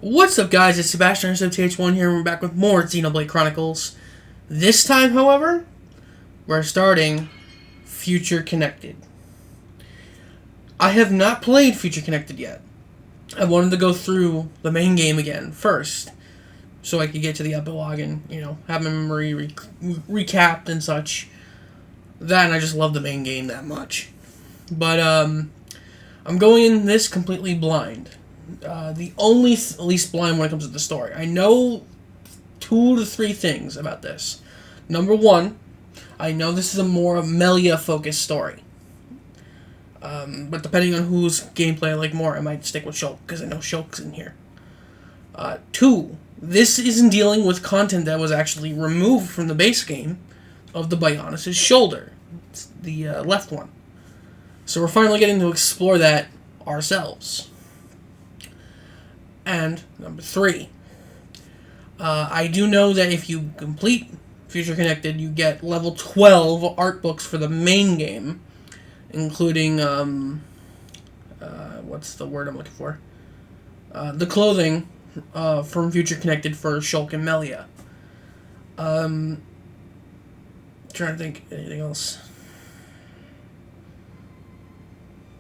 What's up, guys? It's Sebastian SFTH1 here, and we're back with more Xenoblade Chronicles. This time, however, we're starting Future Connected. I have not played Future Connected yet. I wanted to go through the main game again first, so I could get to the epilogue and, have my memory recapped and such. That, and I just love the main game that much. But, I'm going in this completely blind. The only least blind when it comes to the story. I know 2 to 3 things about this. Number 1, I know this is a more Melia-focused story. But depending on whose gameplay I like more, I might stick with Shulk, because I know Shulk's in here. 2, this isn't dealing with content that was actually removed from the base game of the Bionis' shoulder. It's the left one. So we're finally getting to explore that ourselves. And number 3, I do know that if you complete Future Connected, you get level 12 art books for the main game, including, what's the word I'm looking for? The clothing from Future Connected for Shulk and Melia. Trying to think anything else.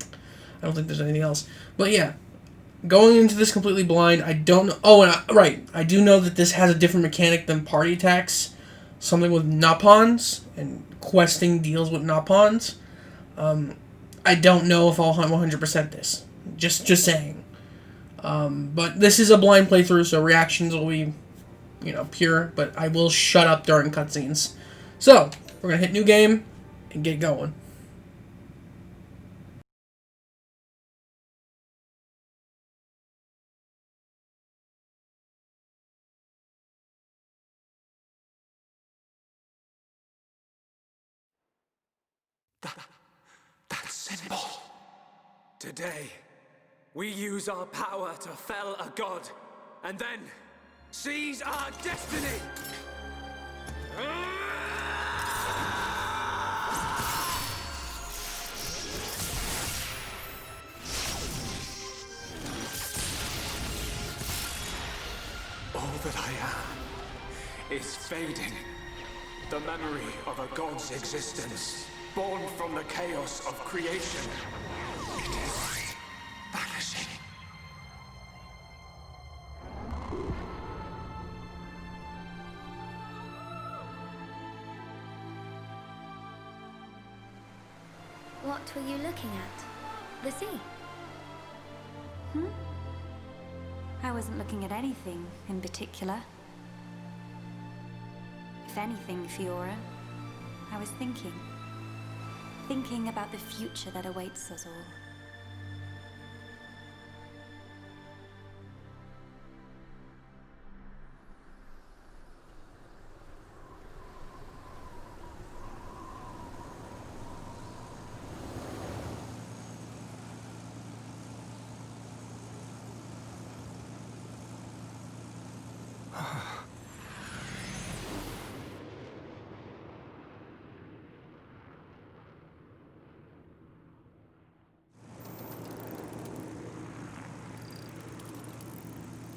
I don't think there's anything else. But yeah. Going into this completely blind, I don't know. Oh, and I do know that this has a different mechanic than party attacks. Something with Napons, and questing deals with Napons. I don't know if I'll 100% this. Just saying. But this is a blind playthrough, so reactions will be, pure. But I will shut up during cutscenes. So, we're going to hit new game and get going. That symbol. Today, we use our power to fell a god, and then seize our destiny! All that I am is fading. The memory of a god's existence, born from the chaos of creation. It is vanishing. What were you looking at? The sea? I wasn't looking at anything in particular. If anything, Fiora, I was thinking. Thinking about the future that awaits us all.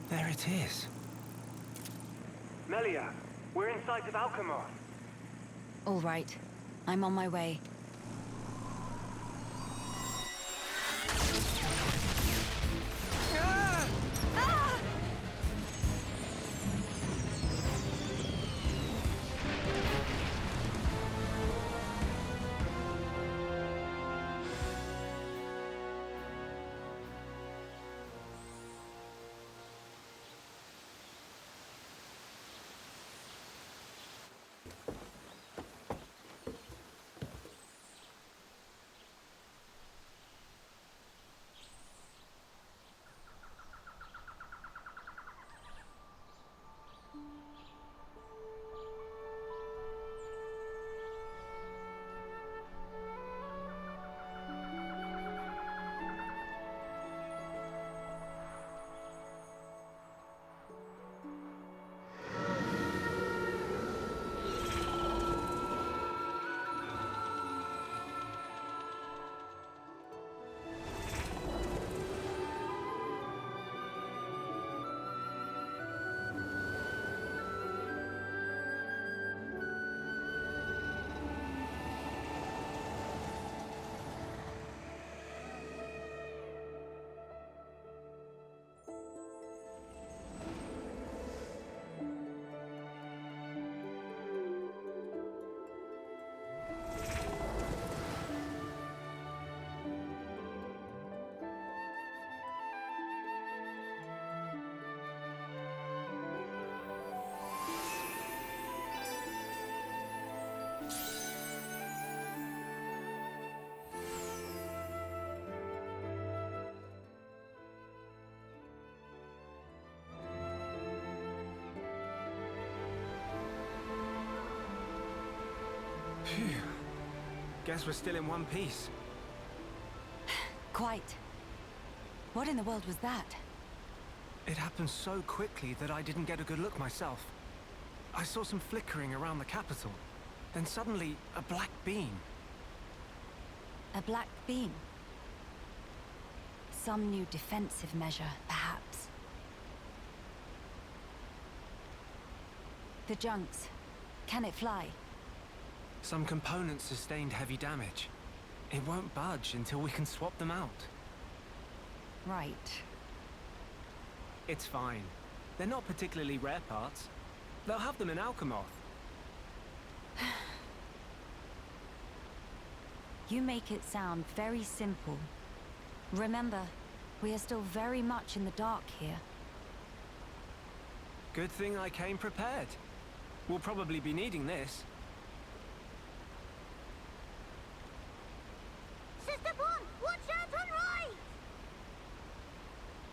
There it is. Melia, we're in sight of Alchemar. All right, I'm on my way. Guess we're still in one piece. Quite. What in the world was that? It happened so quickly that I didn't get a good look myself. I saw some flickering around the capital. Then suddenly, a black beam. A black beam? Some new defensive measure, perhaps. The junks. Can it fly? Some components sustained heavy damage. It won't budge until we can swap them out. Right. It's fine. They're not particularly rare parts. They'll have them in Alchemoth. You make it sound very simple. Remember, we are still very much in the dark here. Good thing I came prepared. We'll probably be needing this. Sister Bon, watch out on right!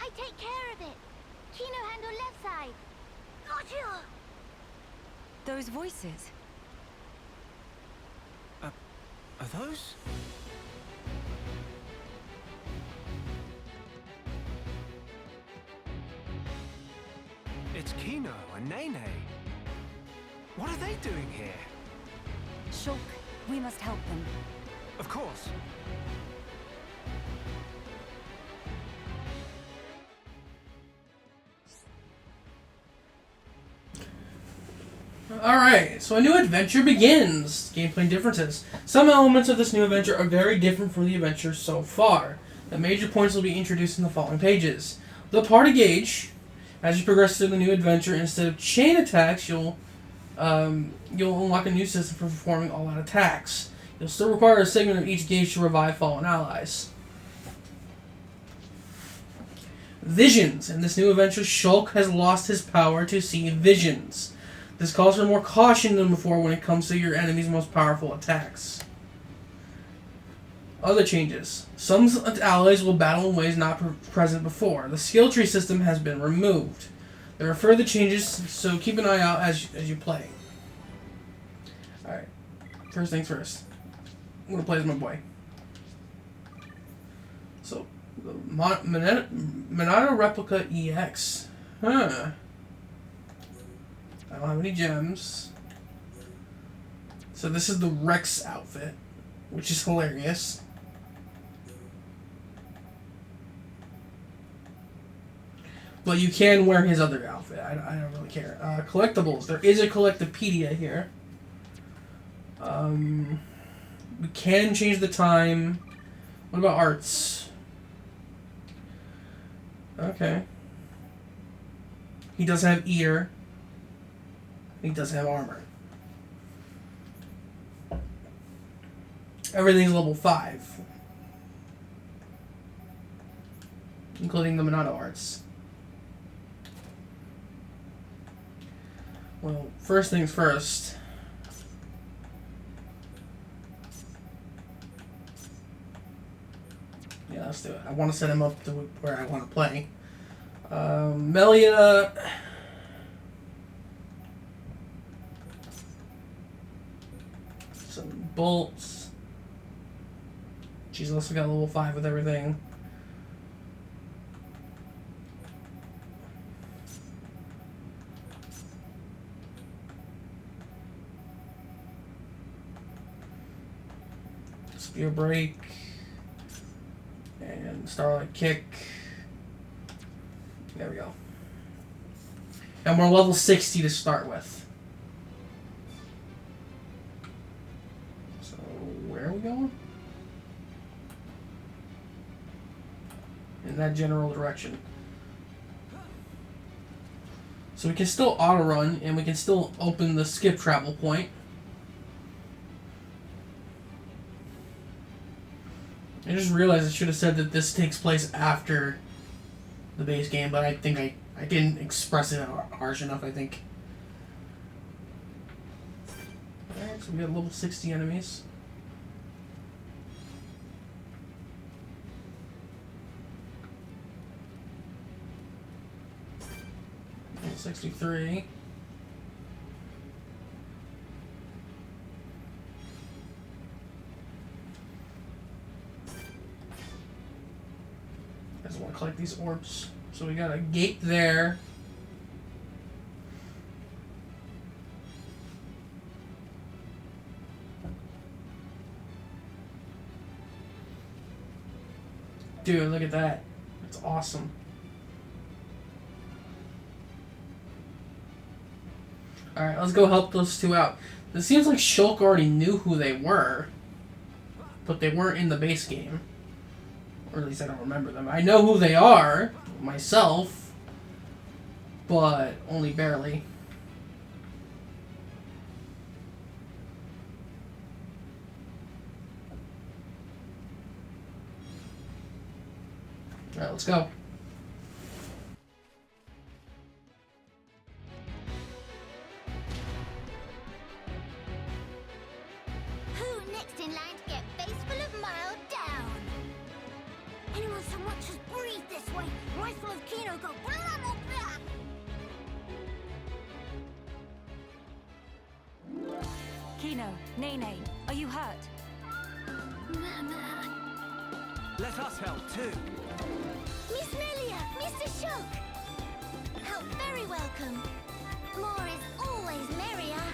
I take care of it. Kino handle left side. Got you! Those voices. Are those? It's Kino and Nene. What are they doing here? Shulk, we must help them. Of course. Alright, so a new adventure begins. Gameplay differences. Some elements of this new adventure are very different from the adventure so far. The major points will be introduced in the following pages. The party gauge. As you progress through the new adventure, instead of chain attacks, you'll unlock a new system for performing all-out attacks. You'll still require a segment of each gauge to revive fallen allies. Visions. In this new adventure, Shulk has lost his power to see visions. This calls for more caution than before when it comes to your enemy's most powerful attacks. Other changes. Some allies will battle in ways not present before. The skill tree system has been removed. There are further changes, so keep an eye out as you play. Alright. First things first. I'm going to play as my boy. So, the Monado Replica EX. Huh. I don't have any gems. So this is the Rex outfit, which is hilarious. But you can wear his other outfit. I don't really care. Collectibles. There is a Collectopedia here. We can change the time. What about arts? Okay. He does have ear. He does have armor. Everything's level 5. Including the Monado arts. Well, first things first. Yeah, let's do it. I want to set him up to where I want to play. Melia... Some bolts. She's also got level 5 with everything. Spear break. And Starlight kick. There we go. And we're level 60 to start with. Where are we going? In that general direction. So we can still auto run and we can still open the skip travel point. I just realized I should have said that this takes place after the base game, but I think I didn't express it harsh enough, I think. Alright, so we got level 60 enemies. 63. Doesn't want to collect these orbs. So we got a gate there. Dude, look at that. It's awesome. Alright, let's go help those two out. It seems like Shulk already knew who they were, but they weren't in the base game. Or at least I don't remember them. I know who they are, myself, but only barely. Alright, let's go. Who next in line to get face full of mild down? Anyone so much as breathe this way, rifle of Kino go blah blah blah. Kino, Nene, are you hurt? Let us help too. Miss Melia, Mr. Shulk. Help very welcome. More is always merrier.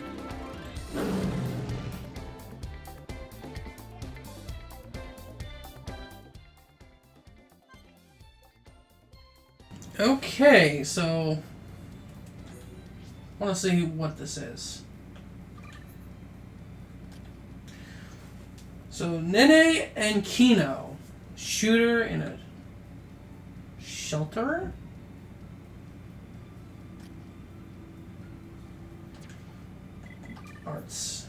Okay, so I want to see what this is. So Nene and Kino, shooter in a shelter. Arts.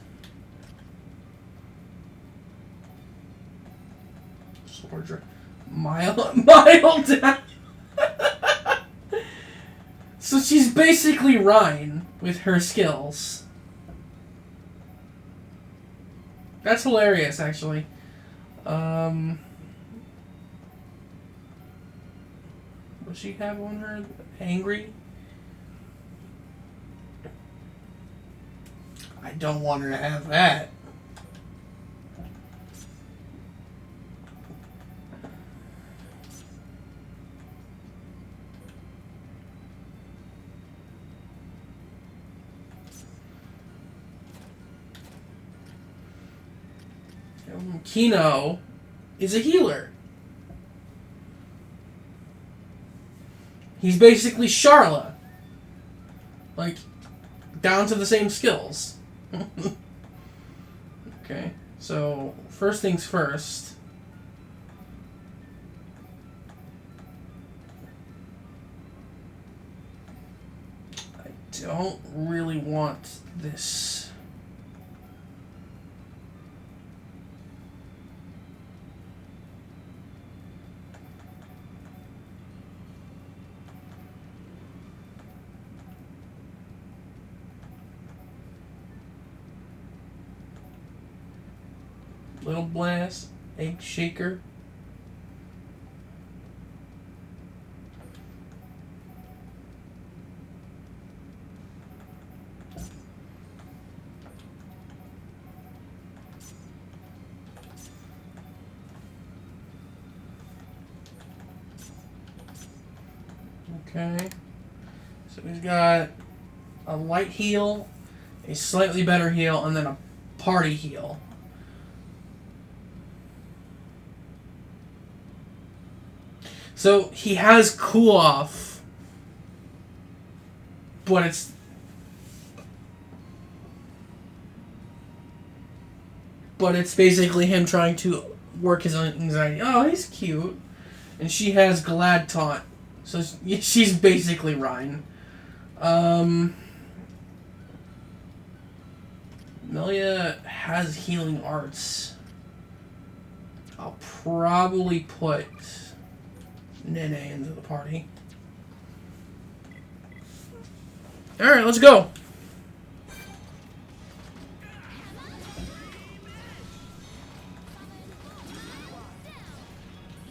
Soldier. Mile down. So she's basically Ryan with her skills. That's hilarious, actually. What does she have on her? Angry? I don't want her to have that. Kino is a healer. He's basically Charla. Like, down to the same skills. Okay, so first things first. I don't really want this. Little blast, egg shaker. Okay, so we've got a light heal, a slightly better heal, and then a party heal. So he has cool off, but it's basically him trying to work his own anxiety. Oh, he's cute, and she has glad taunt, so she's basically Ryan. Melia has healing arts. I'll probably put Nene into the party. Alright, let's go.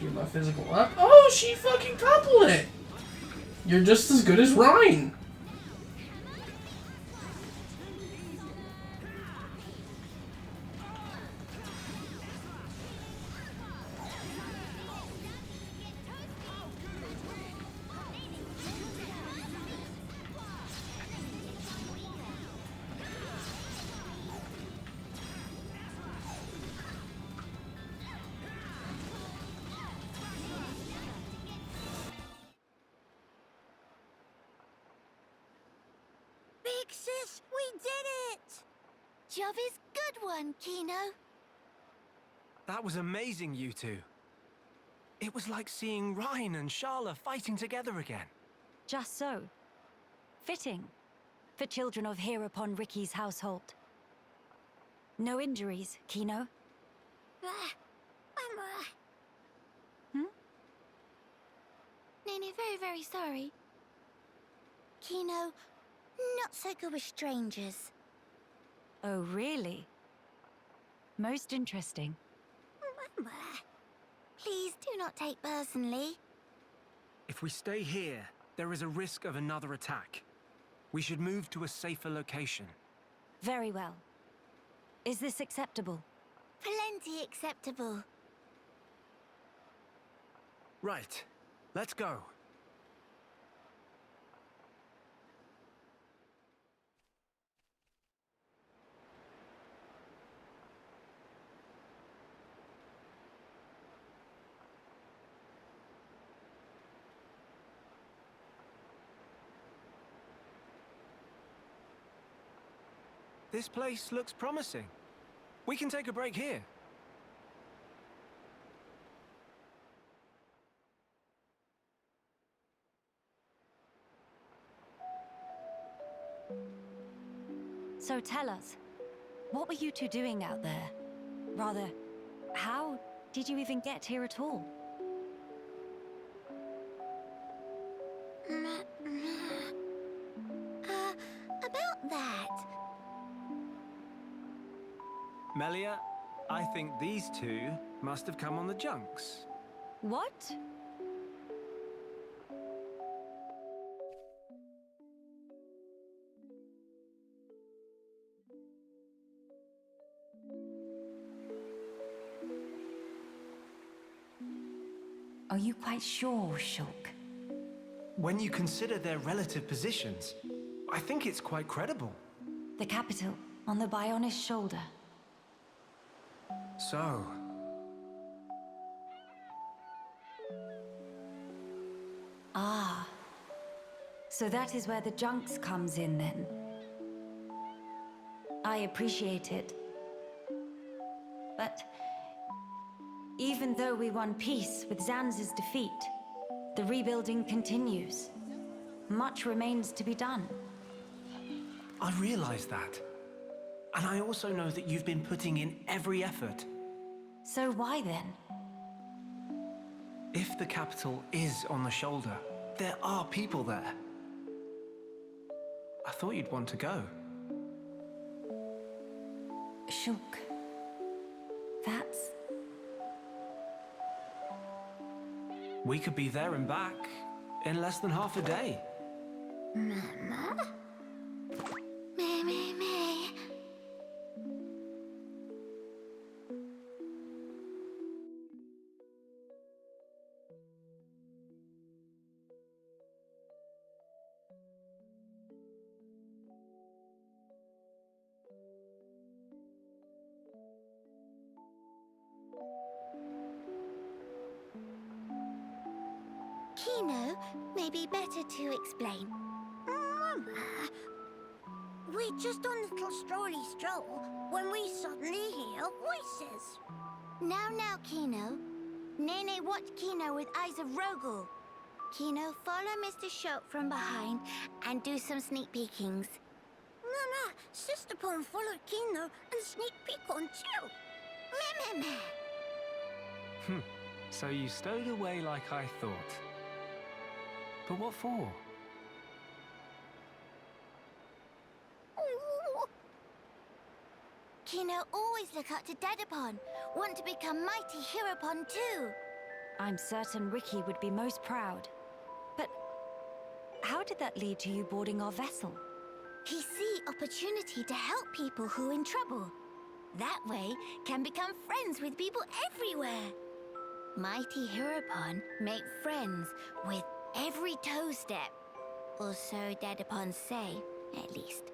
Get my physical up. Oh, she fucking toppled it. You're just as good as Ryan. Yes, we did it! Job is good one, Kino. That was amazing, you two. It was like seeing Ryan and Sharla fighting together again. Just so. Fitting. For children of Hereupon Ricky's household. No injuries, Kino? Hmm? No, very, very sorry. Kino, not so good with strangers. Oh, really? Most interesting. Please do not take personally. If we stay here, there is a risk of another attack. We should move to a safer location. Very well. Is this acceptable? Plenty acceptable. Right. Let's go. This place looks promising. We can take a break here. So tell us, what were you two doing out there? Rather, how did you even get here at all? About that. Melia, I think these two must have come on the junks. What? Are you quite sure, Shulk? When you consider their relative positions, I think it's quite credible. The capital, on the Bionis shoulder. So, Ah. So that is where the junks comes in, then. I appreciate it. But even though we won peace with Zanz's defeat, the rebuilding continues. Much remains to be done. I realize that. And I also know that you've been putting in every effort. So why then? If the capital is on the shoulder, there are people there. I thought you'd want to go. Shulk. That's... We could be there and back in less than half a day. Mama? Me. Kino, may be better to explain. Mama, we're just on a little strolly stroll when we suddenly hear voices. Now, Kino. Nene watch Kino with eyes of Rogel. Kino, follow Mr. Shulk from behind and do some sneak peekings. Mama, Sister Pon followed Kino and sneak peek on too. Meh. So you stowed away like I thought. But what for? Ooh. Kino always look up to Dedapon. Want to become mighty Hereupon too. I'm certain Ricky would be most proud. But how did that lead to you boarding our vessel? He see opportunity to help people who in trouble. That way can become friends with people everywhere. Mighty Hereupon make friends with every toe step. Or so Dedapon say, at least.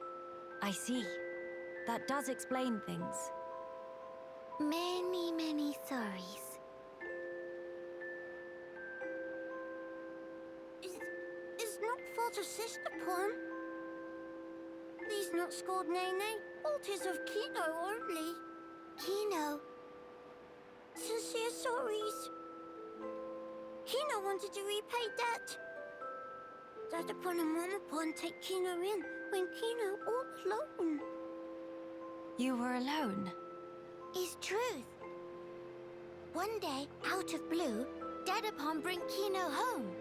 I see. That does explain things. Many sorries. It's not fault of Sister Pon. These He's not scored Nene. Fault is of Kino only. Kino. Sincere sorries. Kino wanted to repay debt. Dad upon and Mom upon take Kino in when Kino all alone. You were alone? Is truth. One day, out of blue, Dad upon bring Kino home.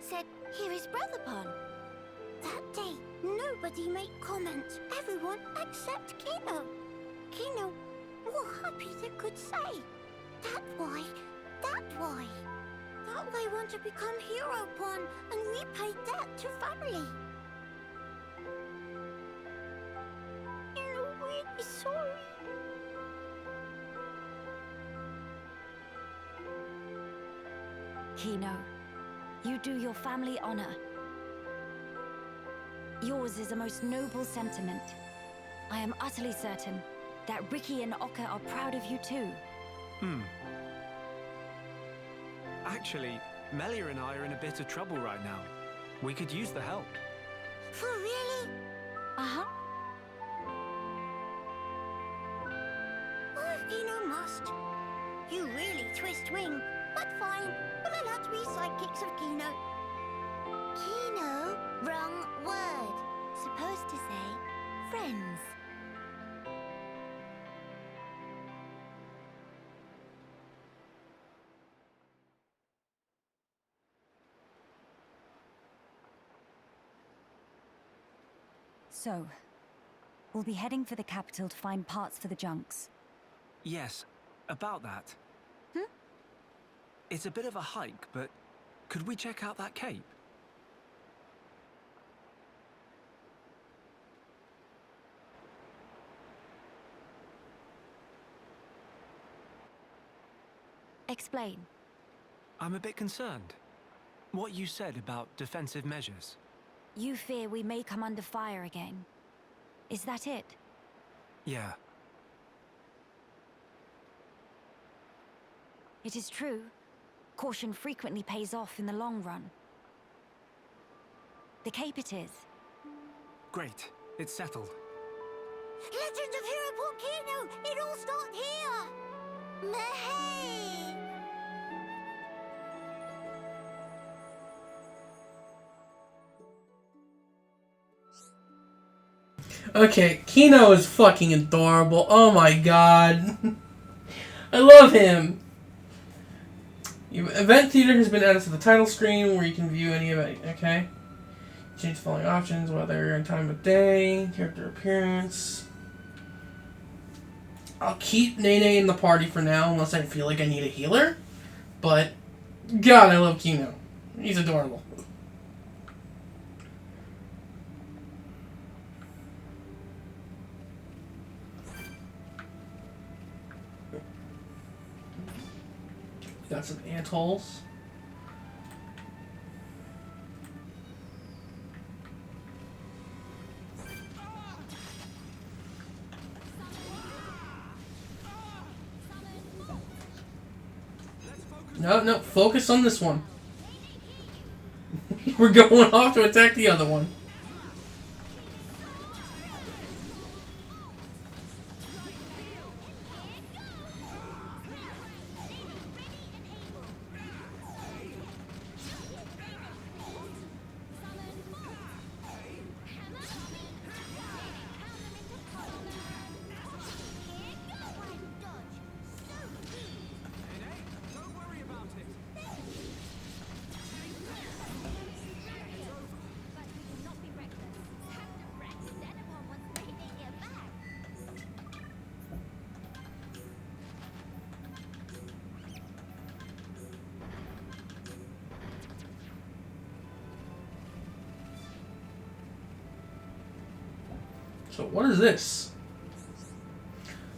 Said, here is brother Pon. That day, nobody make comment. Everyone except Kino. Kino, more happy they could say. That why. That way want to become hero Pon and repay debt to family. Kino really sorry. Kino, you do your family honor. Yours is a most noble sentiment. I am utterly certain that Ricky and Oka are proud of you too. Actually, Melia and I are in a bit of trouble right now. We could use the help. For really? Uh-huh. Oh, if Kino must. You really twist wing, but fine. We'll allow to be sidekicks of Kino. Kino? Wrong word. Supposed to say friends. So, we'll be heading for the capital to find parts for the junks. Yes, about that. It's a bit of a hike, but could we check out that cape? Explain. I'm a bit concerned. What you said about defensive measures. You fear we may come under fire again. Is that it? Yeah. It is true. Caution frequently pays off in the long run. The cape it is. Great. It's settled. Legend of Hero Porcino! It all started here! Mehey! Okay, Kino is fucking adorable. Oh my god. I love him. Event Theater has been added to the title screen where you can view any event. Okay. Change the following options, whether and time of day, character appearance. I'll keep Nene in the party for now unless I feel like I need a healer. But, God, I love Kino. He's adorable. Got some antholes. No, focus on this one. We're going off to attack the other one. So what is this?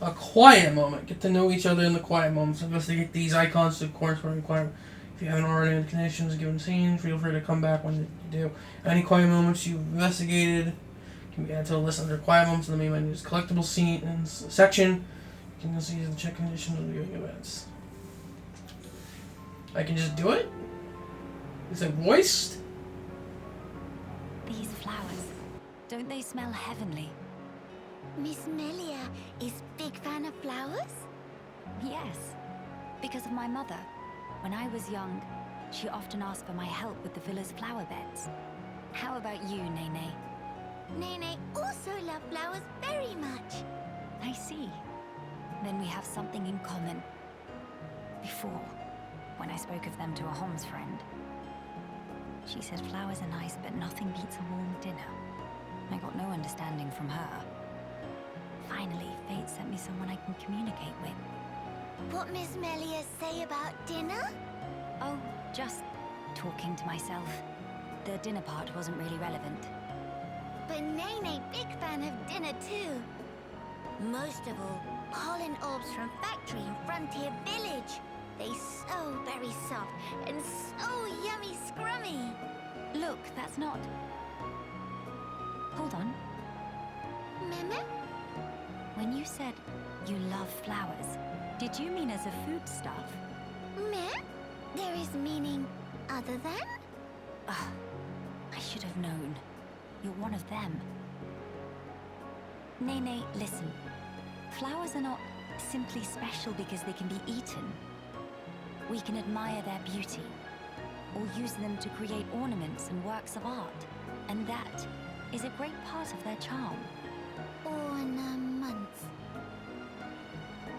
A quiet moment. Get to know each other in the quiet moments. Investigate these icons to corresponding quiet. If you haven't already had connections given scenes, feel free to come back when you do. Any quiet moments you've investigated can be added to the list under quiet moments in the main menu's collectible scenes section. You can see the check conditions of viewing events. I can just do it? Is it voiced? These flowers, don't they smell heavenly? Miss Melia is big fan of flowers? Yes, because of my mother. When I was young, she often asked for my help with the villa's flower beds. How about you, Nene? Nene also loves flowers very much. I see. Then we have something in common. Before, when I spoke of them to a Homs friend, she said flowers are nice, but nothing beats a warm dinner. I got no understanding from her. Finally, fate sent me someone I can communicate with. What Miss Melia say about dinner? Oh, just talking to myself. The dinner part wasn't really relevant. But Nene big fan of dinner too. Most of all, pollen orbs from factory in Frontier Village. They so very soft and so yummy scrummy. Look, that's not... Hold on. Meme? When you said you love flowers, did you mean as a foodstuff? Meh? There is meaning other than? Ugh, I should have known. You're one of them. Nene, listen. Flowers are not simply special because they can be eaten. We can admire their beauty, or use them to create ornaments and works of art. And that is a great part of their charm. Ornaments.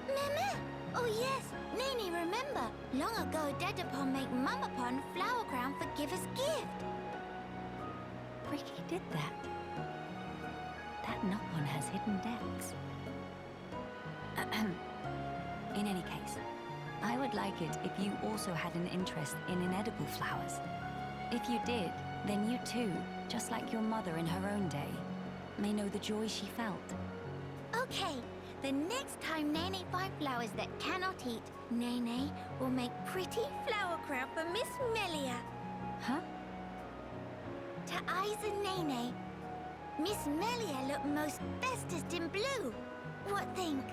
Meme! Oh yes, Nene remember. Long ago Dedapon make Mamapon flower crown for giver's gift. Ricky did that. That Nopon has hidden decks. In any case, I would like it if you also had an interest in inedible flowers. If you did, then you too, just like your mother in her own day, may know the joy she felt. Okay, the next time Nene find flowers that cannot eat, Nene will make pretty flower crown for Miss Melia. Huh? To eyes and Nene, Miss Melia look most bestest in blue. What think?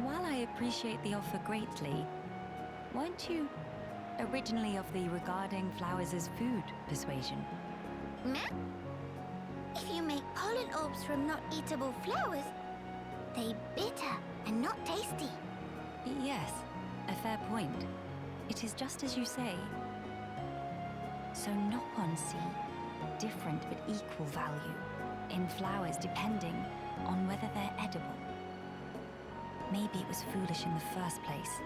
While I appreciate the offer greatly, weren't you originally of the regarding flowers as food persuasion? Meh? If you make pollen orbs from not eatable flowers, they bitter and not tasty. Yes, a fair point. It is just as you say. So Nopon see different but equal value in flowers depending on whether they're edible. Maybe it was foolish in the first place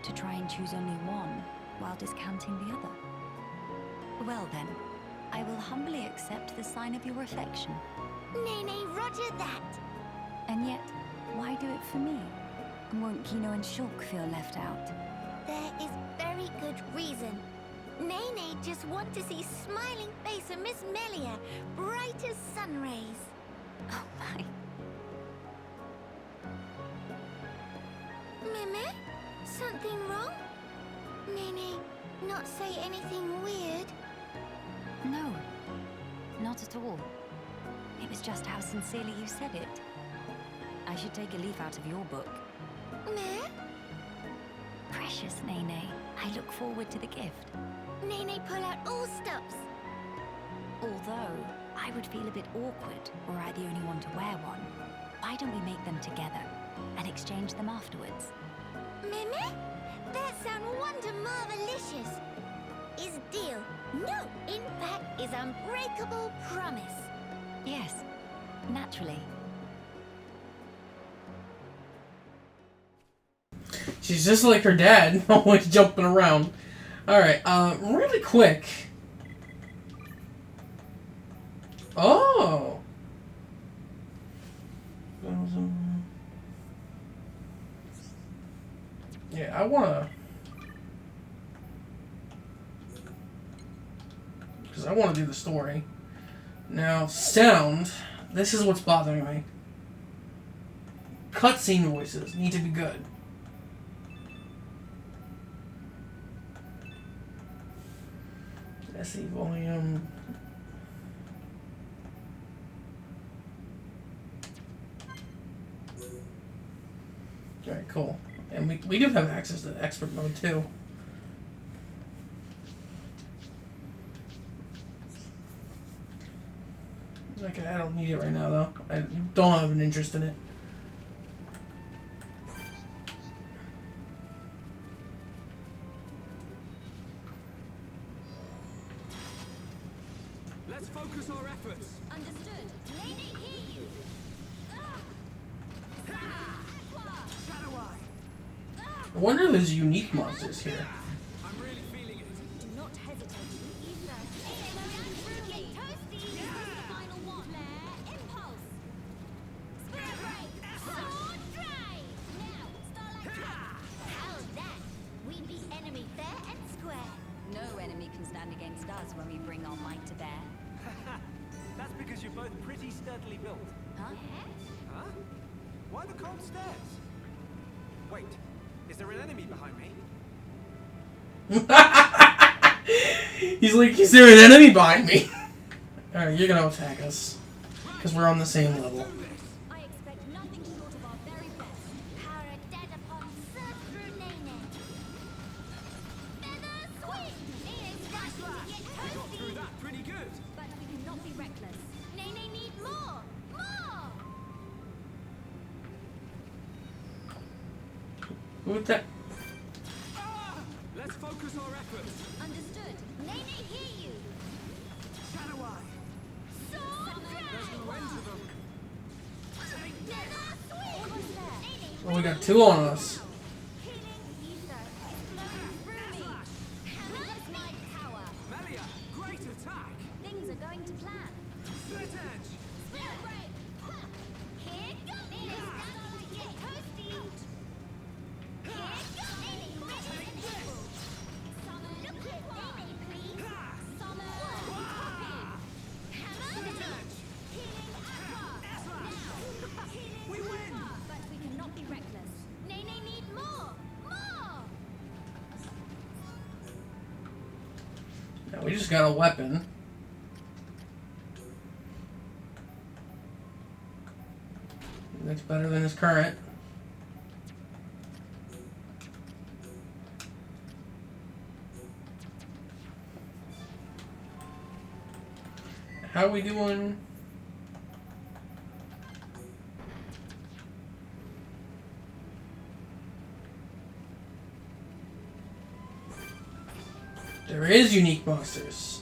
to try and choose only one while discounting the other. Well then, I will humbly accept the sign of your affection. Nene, roger that. And yet, why do it for me? Won't Kino and Shulk feel left out? There is very good reason. Nene just want to see smiling face of Miss Melia, bright as sun rays. Oh my. Meme? Something wrong? Nene, not say anything weird? No, not at all. It was just how sincerely you said it. I should take a leaf out of your book. Meh? Precious Nene, I look forward to the gift. Nene pull out all stops. Although, I would feel a bit awkward were I the only one to wear one. Why don't we make them together and exchange them afterwards? Meme? That sound wonder marvelicious. Is deal. No, in fact, is unbreakable promise. Yes, naturally. She's just like her dad, always jumping around. Alright, really quick. Oh! Yeah, I wanna... Because I want to do the story. Now, sound. This is what's bothering me. Cutscene voices need to be good. SE volume. Alright, cool. And we do have access to expert mode too. Okay, I don't need it right now, though. I don't have an interest in it. Let's focus our efforts. Understood. Lady, hear you. Shadow Eye. I wonder if there's unique monsters here. I'm really feeling it. Do not hesitate. You first. Get toasty. This is the final one. Flare, impulse. Spirit break. Sword drive. Now, starlight drop. How's that? We beat enemy fair and square. No enemy can stand against us when we bring our might to bear. That's because you're both pretty sturdily built. Huh? Huh? Why the cold stairs? Wait, is there an enemy behind me? He's like, is there an enemy behind me? Alright, you're gonna attack us. Because we're on the same level. I expect nothing short of our very best. Power a dead upon surf through Nene. Feather swing! Nene's starting to get toasty. Through that pretty good. But we cannot be reckless. Nene need more! More! Who attack? Let's focus our efforts. Understood. Nene hear you. Shadow Eye. Sword There's no end to them. Feather swing! Almost there. Nene, Well, we got two on us. healing ether is flowing through me. Hammer's my power. Melia, great attack. Things are going to plan. Split edge. Spirit break! Here goes! Nene's starting to get toasty. Here goes! Nene ready and able. Summon. Look at Nene, please. Summon. Copy. Hammer. Healing aqua. Now. Healing We win. aqua. But we cannot be reckless. Nene need more. More. Yeah, we just got a weapon. That's better than his current. How are we doing? There is unique monsters.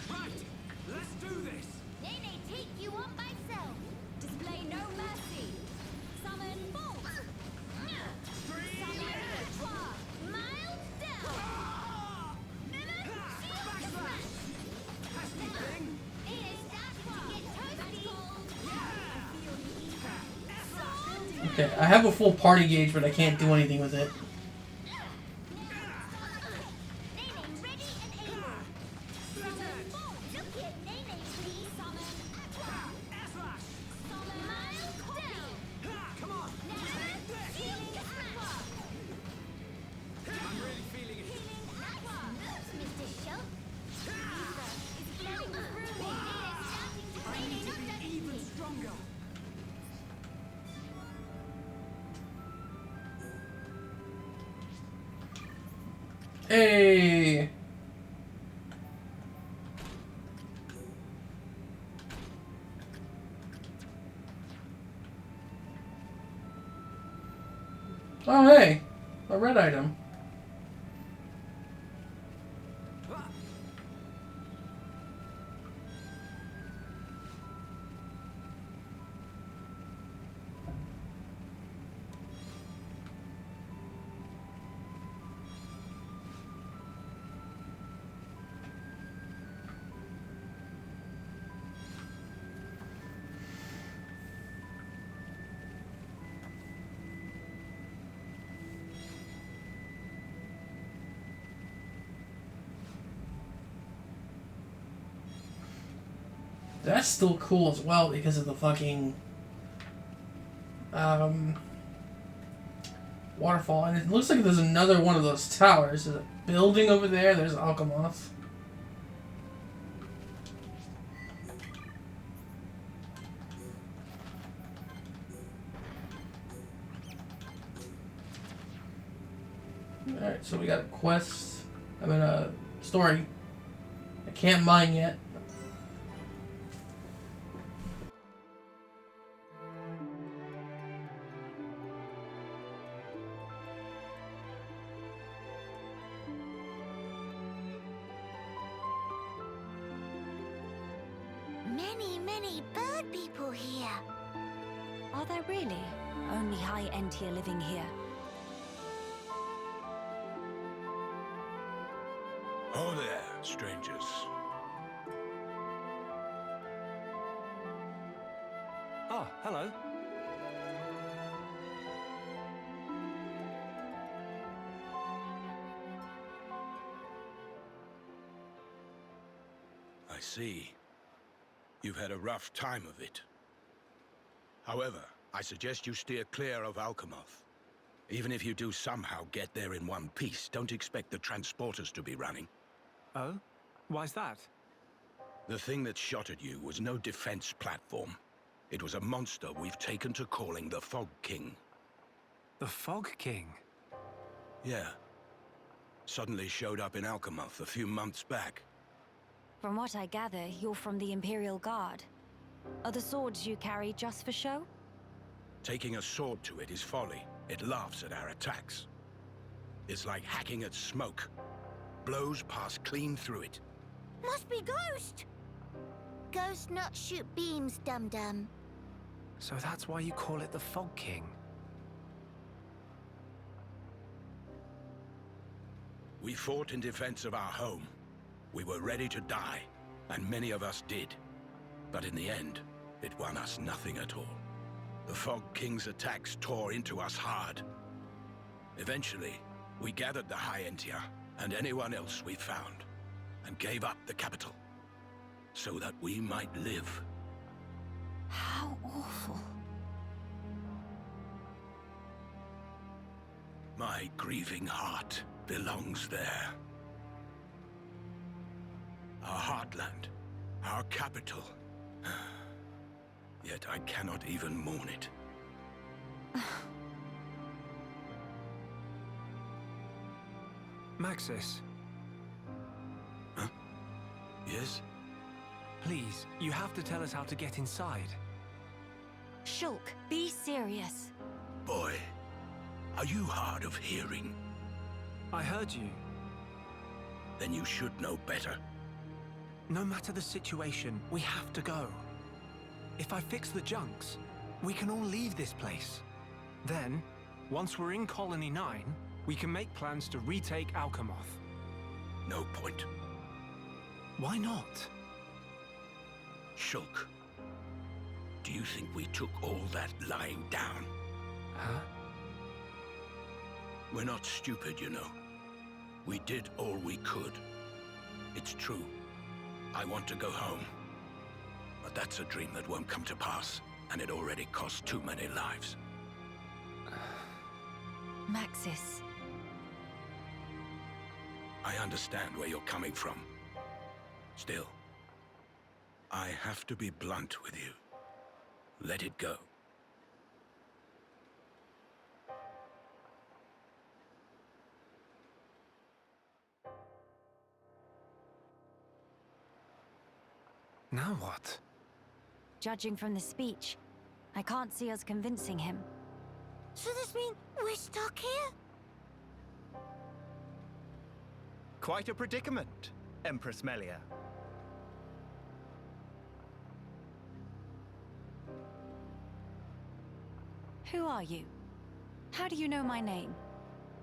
Right, let's do this. Nene take you on myself. Display no mercy. Summon bolt. Summon aqua. Mild down. Shield smash. Pesky thing. Nene's starting to get toasty. I feel the ether. Okay, I have a full party gauge, but I can't do anything with it. Nene ready and able. Summon bolt. Look at Nene, please. Summon aqua. Slash. Summon mild down. Come on. Now, healing aqua. I'm really feeling it. Healing aqua. Moves, Mr. Schultz. Ether is flowing through me. Nene's starting to I need to drain be enough even stronger. Hey! Oh, hey! A red item. That's still cool as well because of the fucking waterfall. And it looks like there's another one of those towers. There's a building over there. There's Alchemoth. Alright, so we got a quest. I mean, a story. I can't mine yet. Many bird people here. Are there really only high-end tier living here? Oh there, strangers. Oh, hello. I see. You've had a rough time of it. However, I suggest you steer clear of Alchemoth. Even if you do somehow get there in one piece, don't expect the transporters to be running. Oh? Why's that? The thing that shot at you was no defense platform. It was a monster we've taken to calling the Fog King. The Fog King? Yeah. Suddenly showed up in Alchemoth a few months back. From what I gather, you're from the Imperial Guard. Are the swords you carry just for show? Taking a sword to it is folly. It laughs at our attacks. It's like hacking at smoke. Blows pass clean through it. Must be Ghost. Ghost not shoot beams, dum-dum. So that's why you call it the Fog King? We fought in defense of our home. We were ready to die, and many of us did. But in the end, it won us nothing at all. The Fog King's attacks tore into us hard. Eventually, we gathered the High Entia and anyone else we found, and gave up the capital, so that we might live. How awful. My grieving heart belongs there. Our heartland, our capital. Yet I cannot even mourn it. Maxis, Huh? Yes? please, you have to tell us how to get inside. Shulk, be serious. Boy, are you hard of hearing? I heard you. Then you should know better. No matter the situation, we have to go. If I fix the junks, we can all leave this place. Then, once we're in Colony 9, we can make plans to retake Alchemoth. No point. Why not? Shulk, do you think we took all that lying down? Huh? We're not stupid, you know. We did all we could. It's true. I want to go home. But that's a dream that won't come to pass, and it already cost too many lives. Maxis. I understand where you're coming from. Still, I have to be blunt with you. Let it go. Now what? Judging from the speech, I can't see us convincing him. So this mean we're stuck here? Quite a predicament, Empress Melia. Who are you? How do you know my name?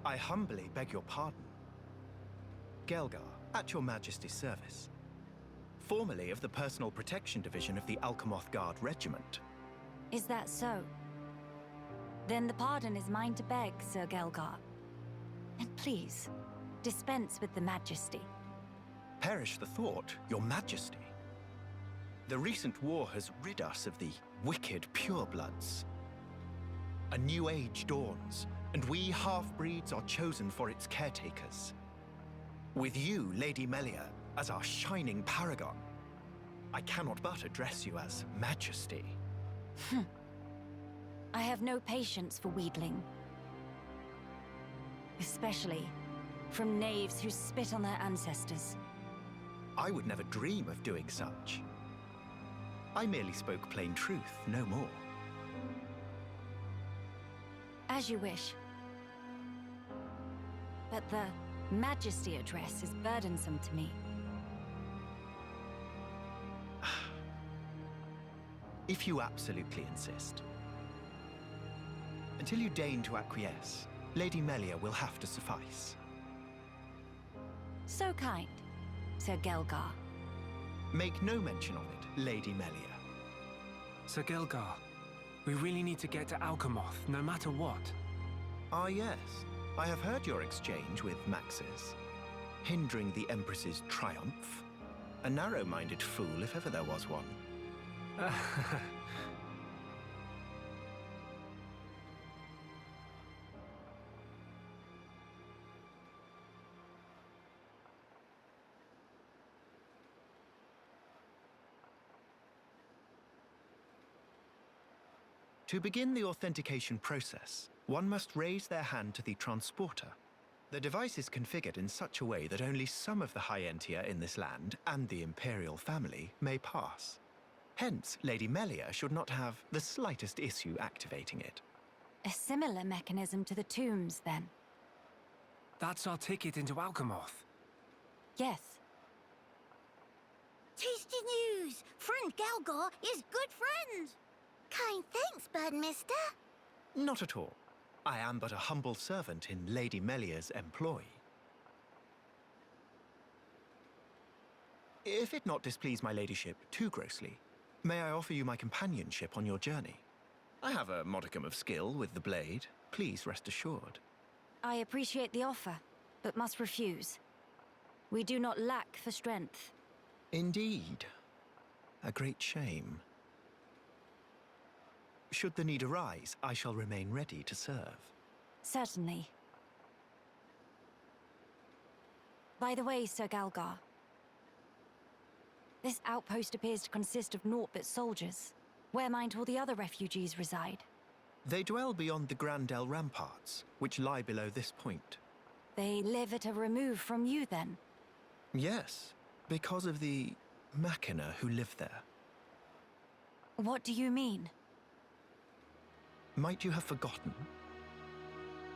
I humbly beg your pardon. Gelgar, at your Majesty's service. Formerly of the Personal Protection Division of the Alchemoth Guard Regiment. Is that so? Then the pardon is mine to beg, Sir Gelgar. And please, dispense with the Majesty. Perish the thought, your Majesty. The recent war has rid us of the wicked purebloods. A new age dawns, and we half-breeds are chosen for its caretakers. With you, Lady Melia, as our shining paragon, I cannot but address you as Majesty. I have no patience for wheedling. Especially from knaves who spit on their ancestors. I would never dream of doing such. I merely spoke plain truth, no more. As you wish. But the Majesty address is burdensome to me. If you absolutely insist. Until you deign to acquiesce, Lady Melia will have to suffice. So kind, Sir Gelgar. Make no mention of it, Lady Melia. Sir Gelgar, we really need to get to Alchemoth, no matter what. Ah yes, I have heard your exchange with Maxis. Hindering the Empress's triumph. A narrow-minded fool if ever there was one. To begin the authentication process, one must raise their hand to the transporter. The device is configured in such a way that only some of the High-Entier in this land and the Imperial family may pass. Hence, Lady Melia should not have the slightest issue activating it. A similar mechanism to the tombs, then? That's our ticket into Alchemoth. Yes. Tasty news! Friend Galgar is good friend! Kind thanks, Birdmister. Not at all. I am but a humble servant in Lady Melia's employ. If it not displease my ladyship too grossly, may I offer you my companionship on your journey? I have a modicum of skill with the blade. Please rest assured. I appreciate the offer, but must refuse. We do not lack for strength. Indeed. A great shame. Should the need arise, I shall remain ready to serve. Certainly. By the way, Sir Galgar, this outpost appears to consist of naught but soldiers. Where might all the other refugees reside? They dwell beyond the Grandel ramparts, which lie below this point. They live at a remove from you, then? Yes, because of the Machina who live there. What do you mean? Might you have forgotten?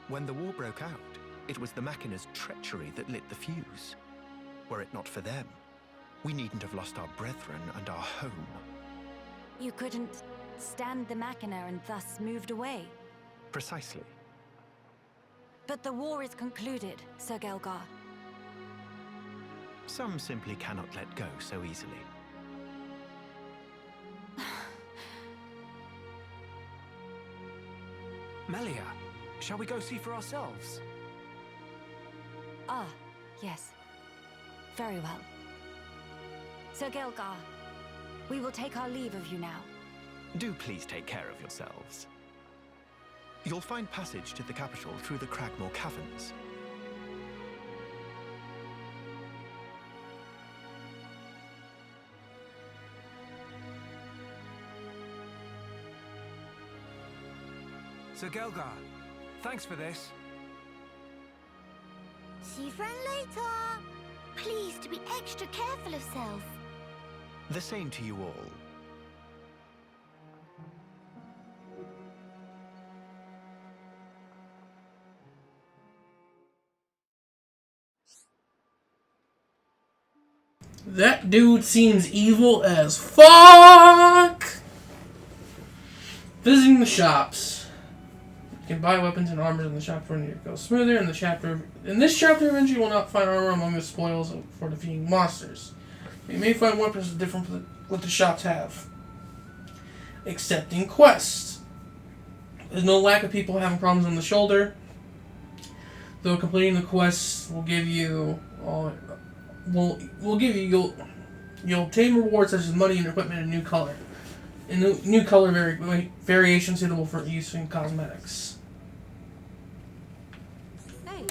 When the war broke out, it was the Machina's treachery that lit the fuse. Were it not for them, we needn't have lost our brethren and our home. You couldn't stand the Machina and thus moved away? Precisely. But the war is concluded, Sir Gelgar. Some simply cannot let go so easily. Melia, shall we go see for ourselves? Ah, yes. Very well. Sir Gelgar, we will take our leave of you now. Do please take care of yourselves. You'll find passage to the capital through the Cragmore Caverns. Sir Gelgar, thanks for this. See friend later. Please to be extra careful of self. The same to you all. That dude seems evil as fuck! Visiting the shops. You can buy weapons and armors in the shop for when it goes smoother. In this chapter, eventually you will not find armor among the spoils for defeating monsters. You may find weapons different from what the shops have. Accepting quests. There's no lack of people having problems on the shoulder. Though completing the quests will give you you'll obtain rewards such as money and equipment in new color. New color variation suitable for use in cosmetics. Hey.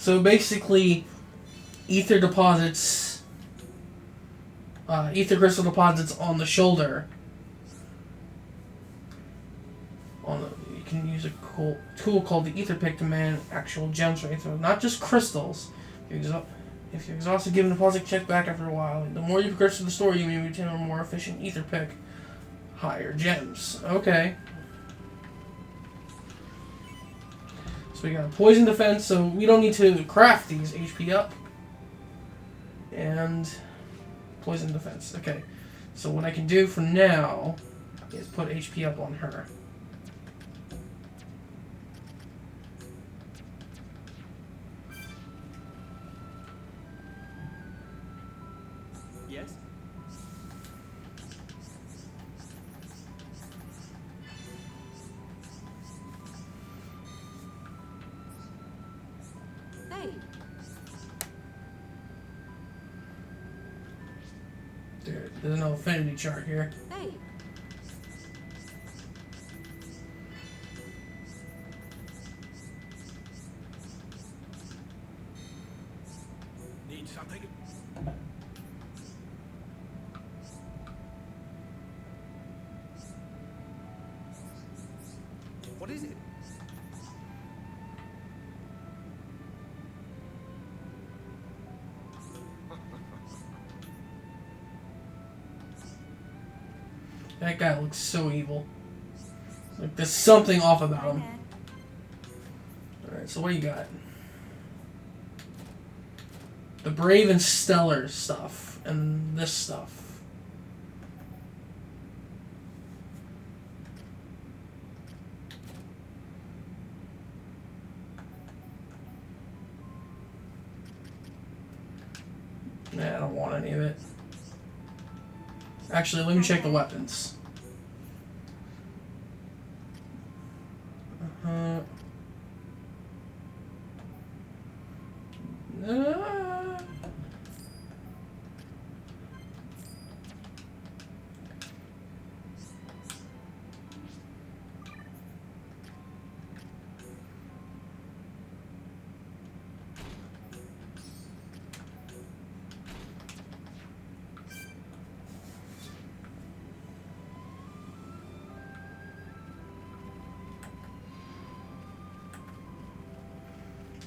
So basically, ether deposits, ether crystal deposits on the shoulder. You can use a cool tool called the ether pick to man actual gems or ether, not just crystals. If you exhaust a given deposit, check back after a while. The more you progress through the story, you may obtain a more efficient ether pick, higher gems. Okay. So we got a poison defense, so we don't need to craft these. HP up. And poison defense. Okay. So what I can do for now is put HP up on her. Yes? Hey, There's no affinity chart here. hey. Need something? What is it? That guy looks so evil. Like there's something off about him. Alright, so what do you got? The brave and stellar stuff. And this stuff. Nah, I don't want any of it. Actually, let me check the weapons.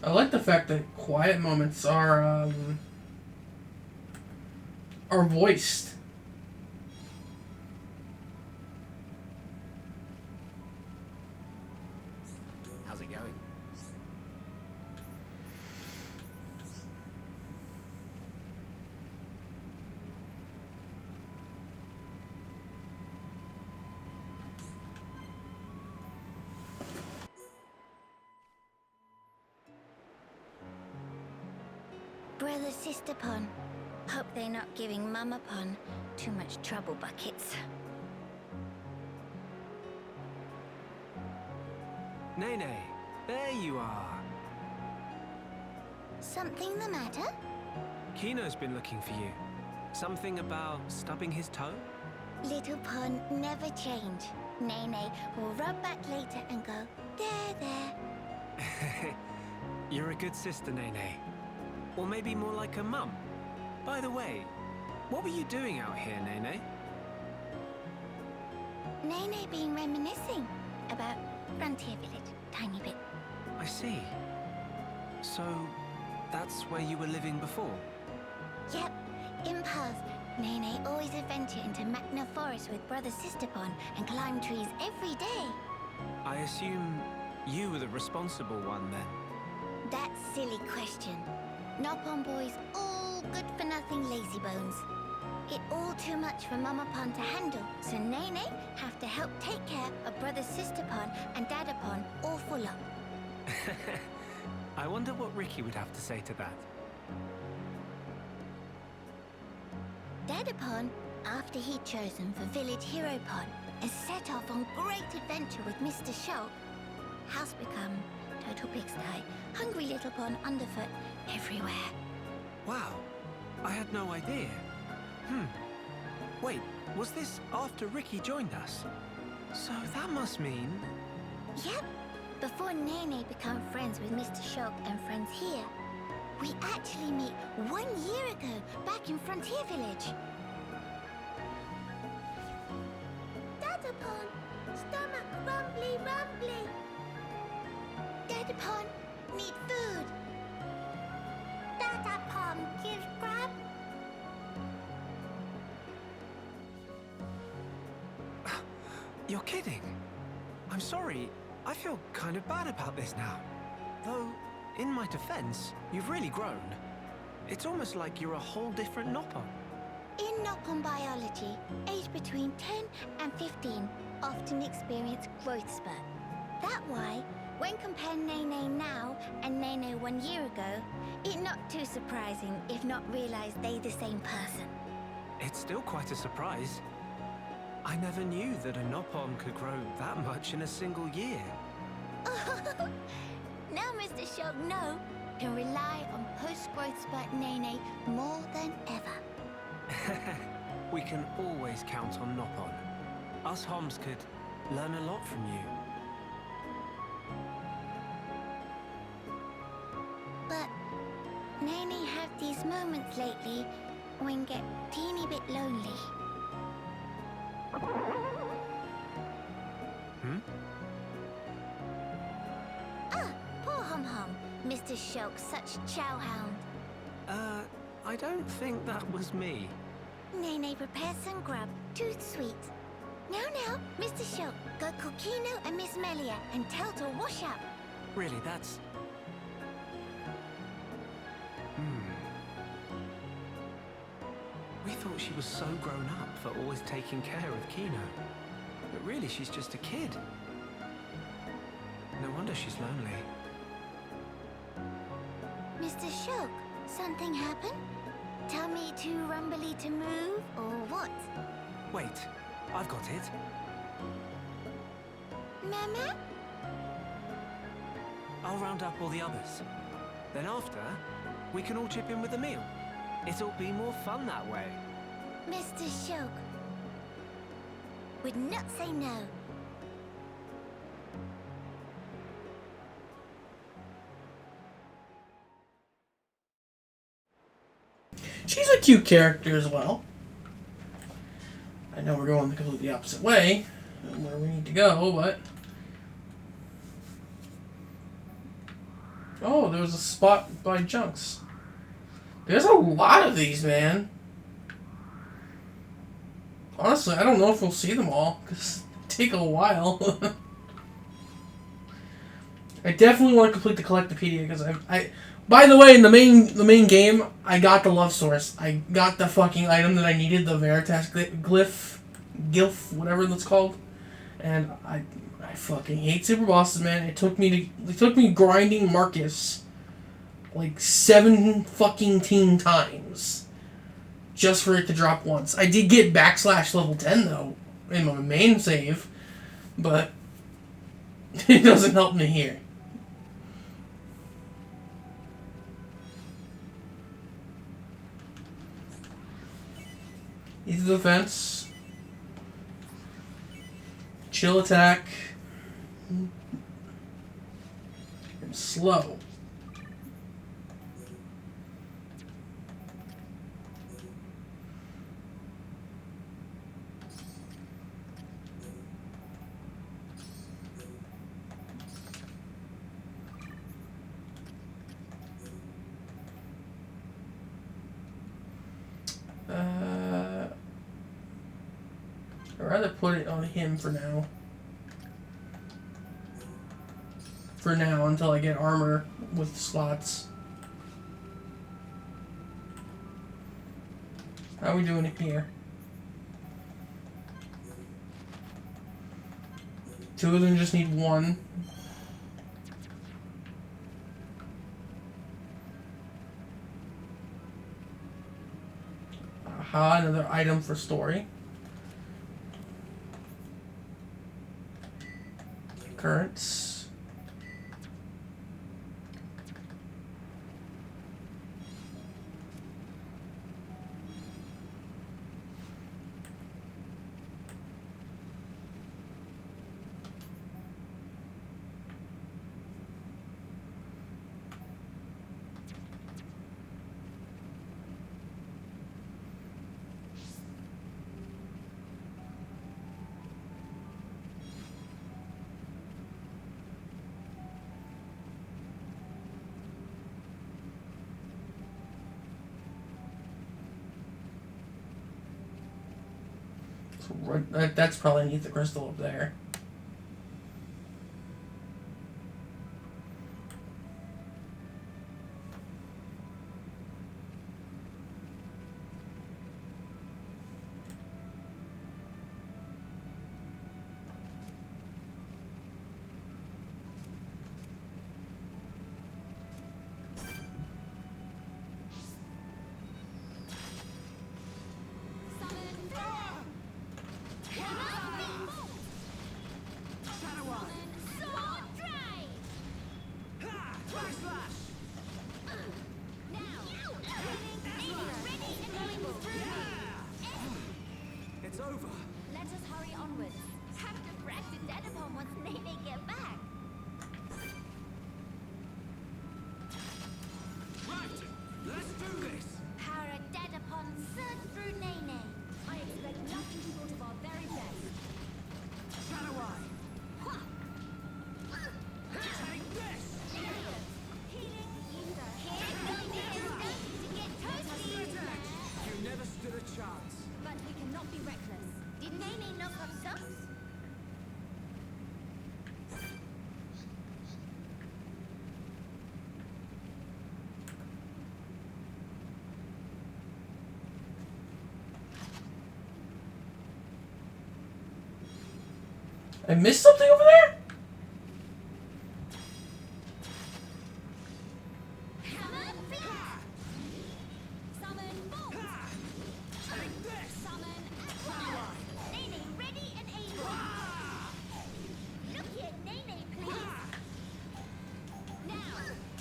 I like the fact that quiet moments are voiced. How's it going? Brother Sister Pon. Hope they're not giving Mama Pon too much trouble buckets. Nene, there you are. Something the matter? Kino's been looking for you. Something about stubbing his toe? Little Pon never change. Nene will rub back later and go, there, there. You're a good sister, Nene. Or maybe more like a mum. By the way, what were you doing out here, Nene? Nene been reminiscing about Frontier Village, tiny bit. I see. So, that's where you were living before? Yep, in past, Nene always adventure into Magna Forest with Brother Sister Pon and climb trees every day. I assume you were the responsible one then? That silly question. Nopon boys all good for nothing lazy bones. It all too much for Mama Pon to handle, so Nene have to help take care of Brother Sister Pon and Dada Pon awful lot. I wonder what Ricky would have to say to that. Dada Pon, after he'd chosen for Village Hero Pon, and set off on great adventure with Mr. Shulk, house become total pigsty, hungry little Pon underfoot everywhere. Wow, I had no idea. Wait, was this after Ricky joined us? So that must mean... Yep, before Nene become friends with Mr. Shulk and friends here, We actually meet 1 year ago, back in Frontier Village. Dadapon, stomach rumbly rumbly. Dadapon, need food. Dadapon, give grub. You're kidding? I'm sorry. I feel kind of bad about this now. Though, in my defense, you've really grown. It's almost like you're a whole different Noppon. In Noppon biology, aged between 10 and 15 often experience growth spurt. That why, when compare Nene now and Nene 1 year ago, it not too surprising if not realize they the same person. It's still quite a surprise. I never knew that a Noppon could grow that much in a single year. Now Mr. Shog No can rely on post-growth spurt Nene more than ever. We can always count on Noppon. Us Homs could learn a lot from you. But Nene have these moments lately when get teeny bit lonely. Poor Hum Hum, Mr. Shulk, such chowhound. I don't think that was me. Nene prepares some grub, tooth sweet. Now, Mr. Shulk, go call Kino and Miss Melia and tell to wash up. Really, that's... We thought she was so grown up for always taking care of Kino. But really, she's just a kid. No wonder she's lonely. Mr. Shulk, something happened? Tell me too rumbly to move, or what? Wait, I've got it. Mama? I'll round up all the others. Then after, we can all chip in with a meal. It'll be more fun that way. Mr. Shulk would not say no. She's a cute character as well. I know we're going the completely opposite way where we need to go, but... Oh, there was a spot by Junks. There's a lot of these, man. Honestly, I don't know if we'll see them all, because it take a while. I definitely want to complete the Collectopedia, because I by the way, in the main game, I got the love source. I got the fucking item that I needed, the Veritas Glyph, whatever that's called. And I fucking hate super bosses, man. It took me grinding Marcus like 7 fucking times just for it to drop once. I did get / level 10 though in my main save, but it doesn't help me here. Easy defense. Chill attack. And slow. I'd rather put it on him for now. For now, until I get armor with slots. How are we doing it here? 2 of them just need 1. Aha, another item for story. Currents. So that's probably underneath the crystal up there. It's over. Let us hurry onwards. Have to brag to Dedapon once Nene get back. Right, let's do this. Para Dedapon surge through Nene. I expect nothing short of our very best. Shadow Eye. Take this. Healing ether. Here Nene is starting to get toasty. You never stood a chance. But we cannot be reckless. Did Nene knock off socks? I missed something over there? Hammer beat. Summon bolt. Take this. Summon aqua. Nene ready and able. Look here, Nene, please. Now,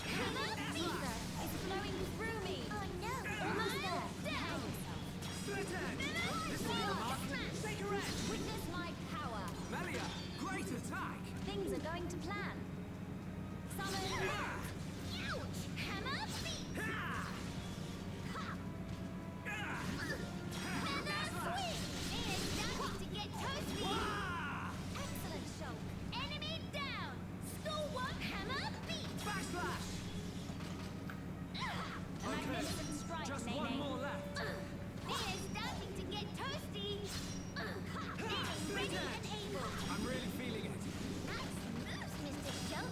hammer fever is flowing through me. Oh no, almost there. Down. Split end. This is the mark. Cigarette. Witness my power. Melia, great attack. Things are going to plan. Summon. Ouch! Hammer feet. Feather swing. It's starting to get toasty. Excellent shot. Enemy down. School one. Hammer feet. Backslash. Magnificent strike, Just Nene. one more left. It's starting to get toasty. Nene ready and able. I'm really feeling it. Nice moves, Mr. Show.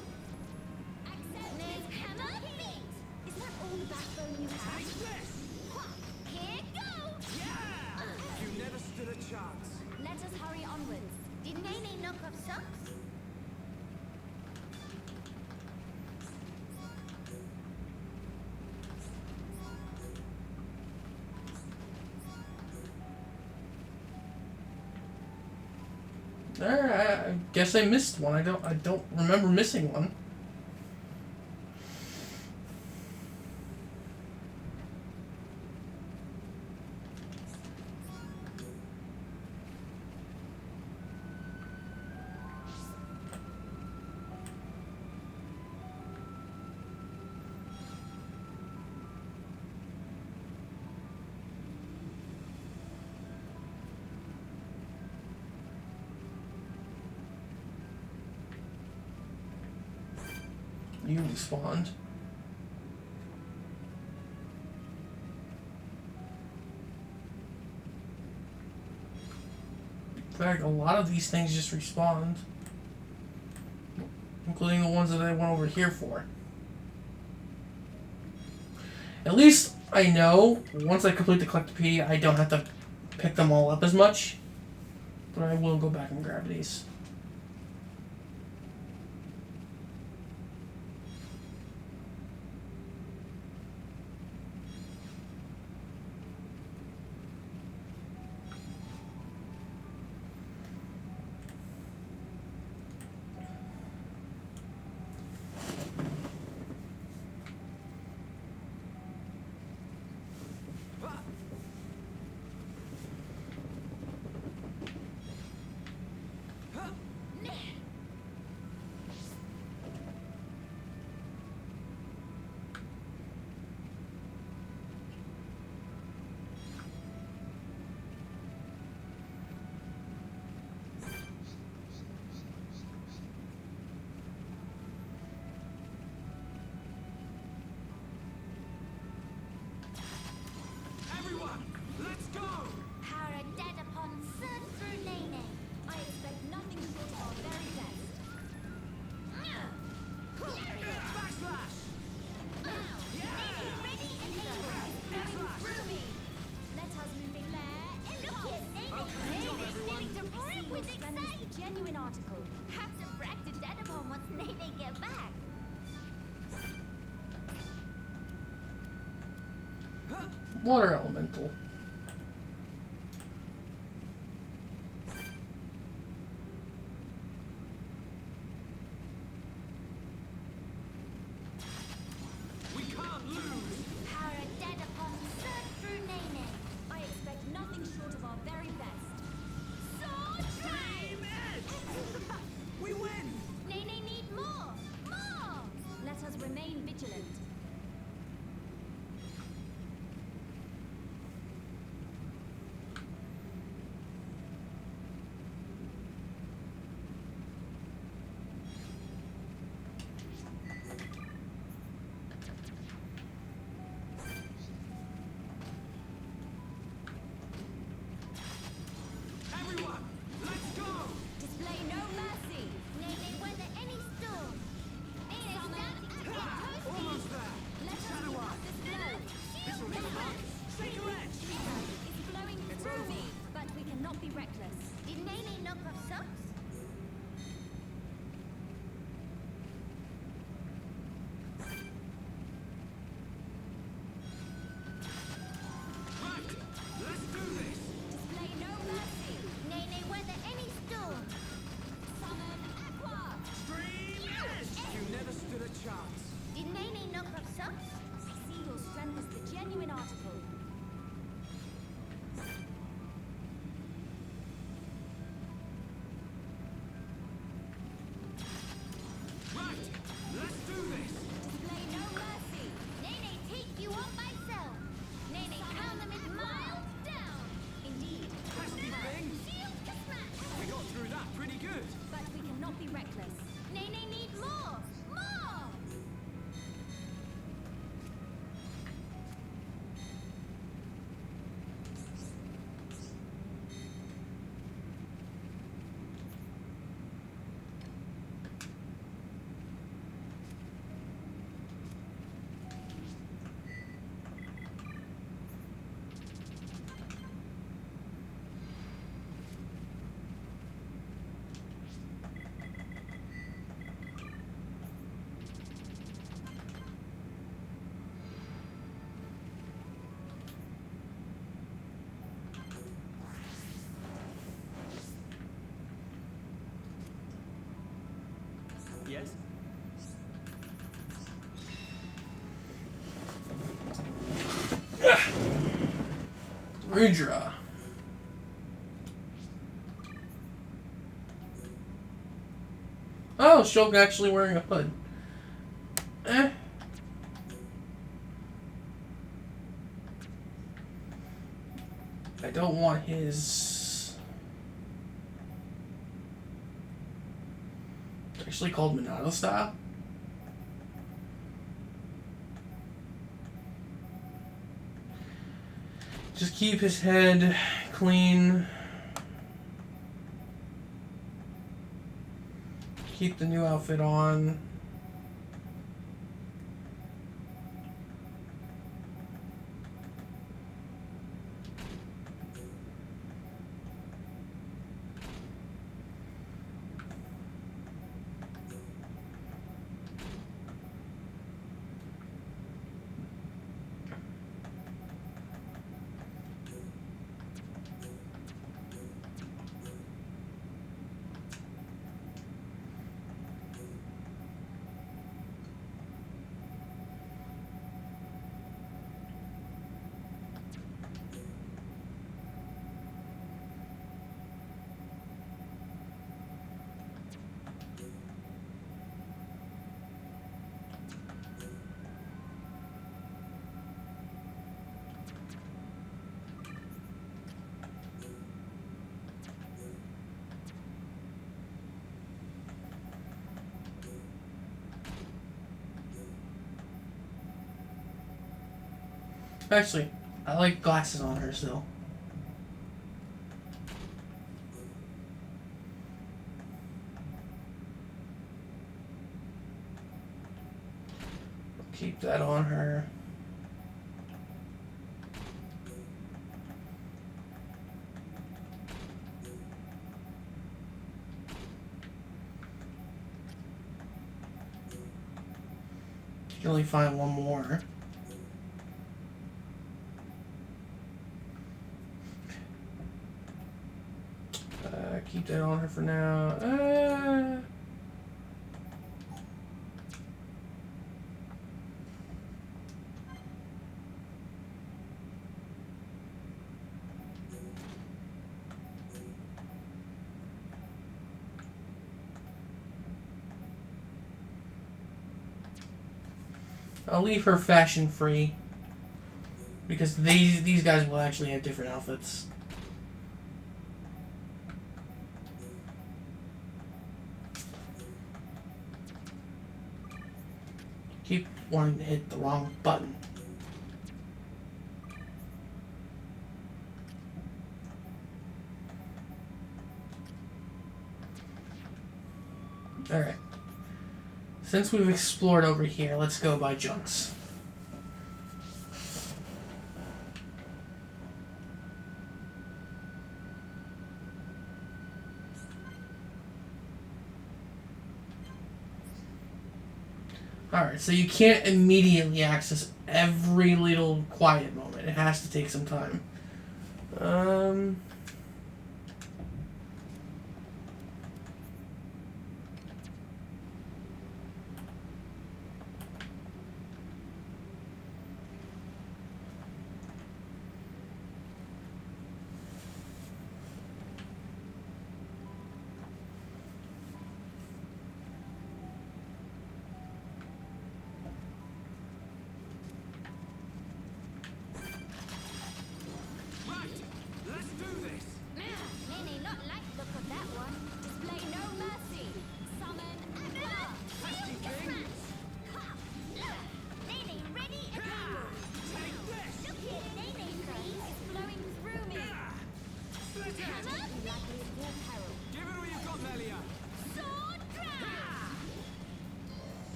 Accept this hammer feet. Is that all the backbone you have? Take this. Here goes. Yeah. You never stood a chance. Let us hurry onwards. Did Nene knock off socks? I guess I missed one. I don't remember missing one. You respawned. In fact, a lot of these things just respawned. Including the ones that I went over here for. At least I know, once I complete the Collectopedia, I don't have to pick them all up as much. But I will go back and grab these. Water elemental. We can't lose! Power dead upon surge through Nene. I expect nothing short of our very best. Sword Dream Edge! We win! Nene need more! More! Let us remain vigilant. Everyone, let's go! Display no mercy. Nene weather any storm. Nene stand at your post. Almost there! Let us Shadow pass Eye. this blow. This'll leave a mark. Shaker Edge! It's flowing through me, but we cannot be reckless. Did Nene knock off socks? Right, let's do this! Display no mercy. Nene weather any storm. Summon Aqua. Dream Edge! You never stood a chance. Did Nene knock off socks? I see your strength as the genuine article. Right, let's do this! Display no mercy. Nene take you on myself. Nene count them in miles down. Indeed, Pesky thing! Shield to smash. We got through that pretty good. but we cannot be reckless. Nene need more. More. Yes? Redraw. Oh, Shulk actually wearing a hood. Eh. I don't want his... It's actually called Monado style. Just keep his head clean. Keep the new outfit on. Actually, I like glasses on her still. Keep that on her. You can only find one more. that on her for now. I'll leave her fashion free because these guys will actually have different outfits. Keep wanting to hit the wrong button. Alright. Since we've explored over here, let's go by junks. Alright, so you can't immediately access every little quiet moment. It has to take some time.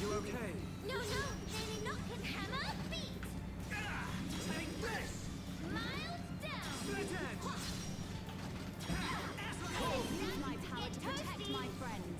You okay? No, Nene Nockin hammer beat. Take this! Miles down. Split edge! Use my power to protect my friends.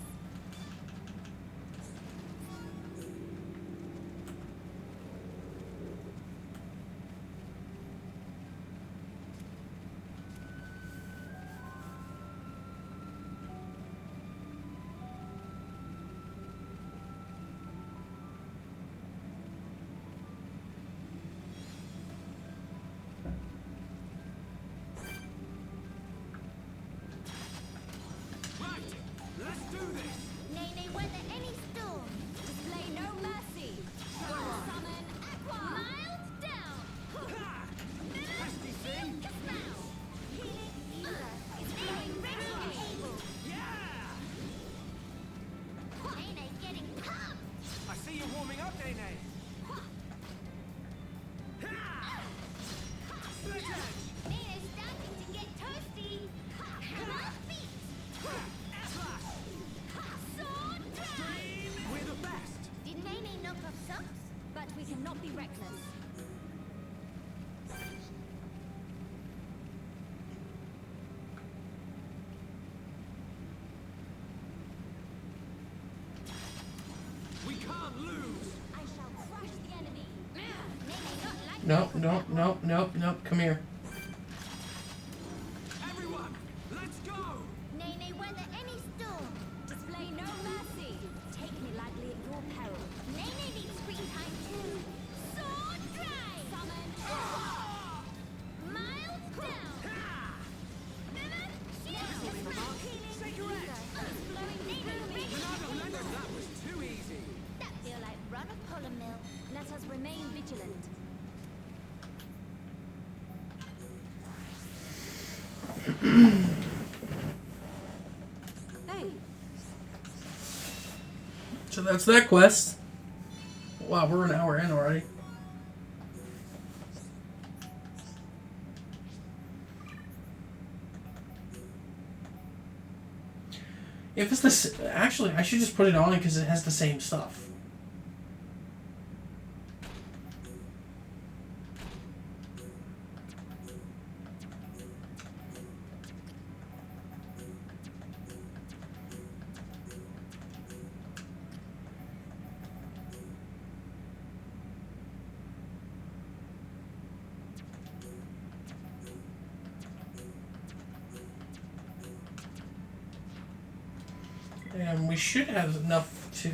Let's do this! Nene, weather any storm. Display no mercy. Summon Aqua. Miles down. Pesky thing! Now. Healing Eva. Nene, ready and able. Yeah! Nene's getting pumped. I see you warming up, Nene. Split edge! Nene's starting to get toasty. Hammer beat. Sword drive. We're the best! Did Nene knock off socks? But we cannot be reckless. We can't lose! I shall crush the enemy. Nene not like Nope. Come here. Everyone, let's go! Nene, weather any storm. Display no mercy. Take me lightly at your peril. Nene needs screen time too. Sword drive. Summon Miles down. That was too easy! That feel like run a puller mill. Let us remain vigilant. Hey, So that's that quest. Wow, we're an hour in already. If it's this, actually, I should just put it on because it has the same stuff. And we should have enough to...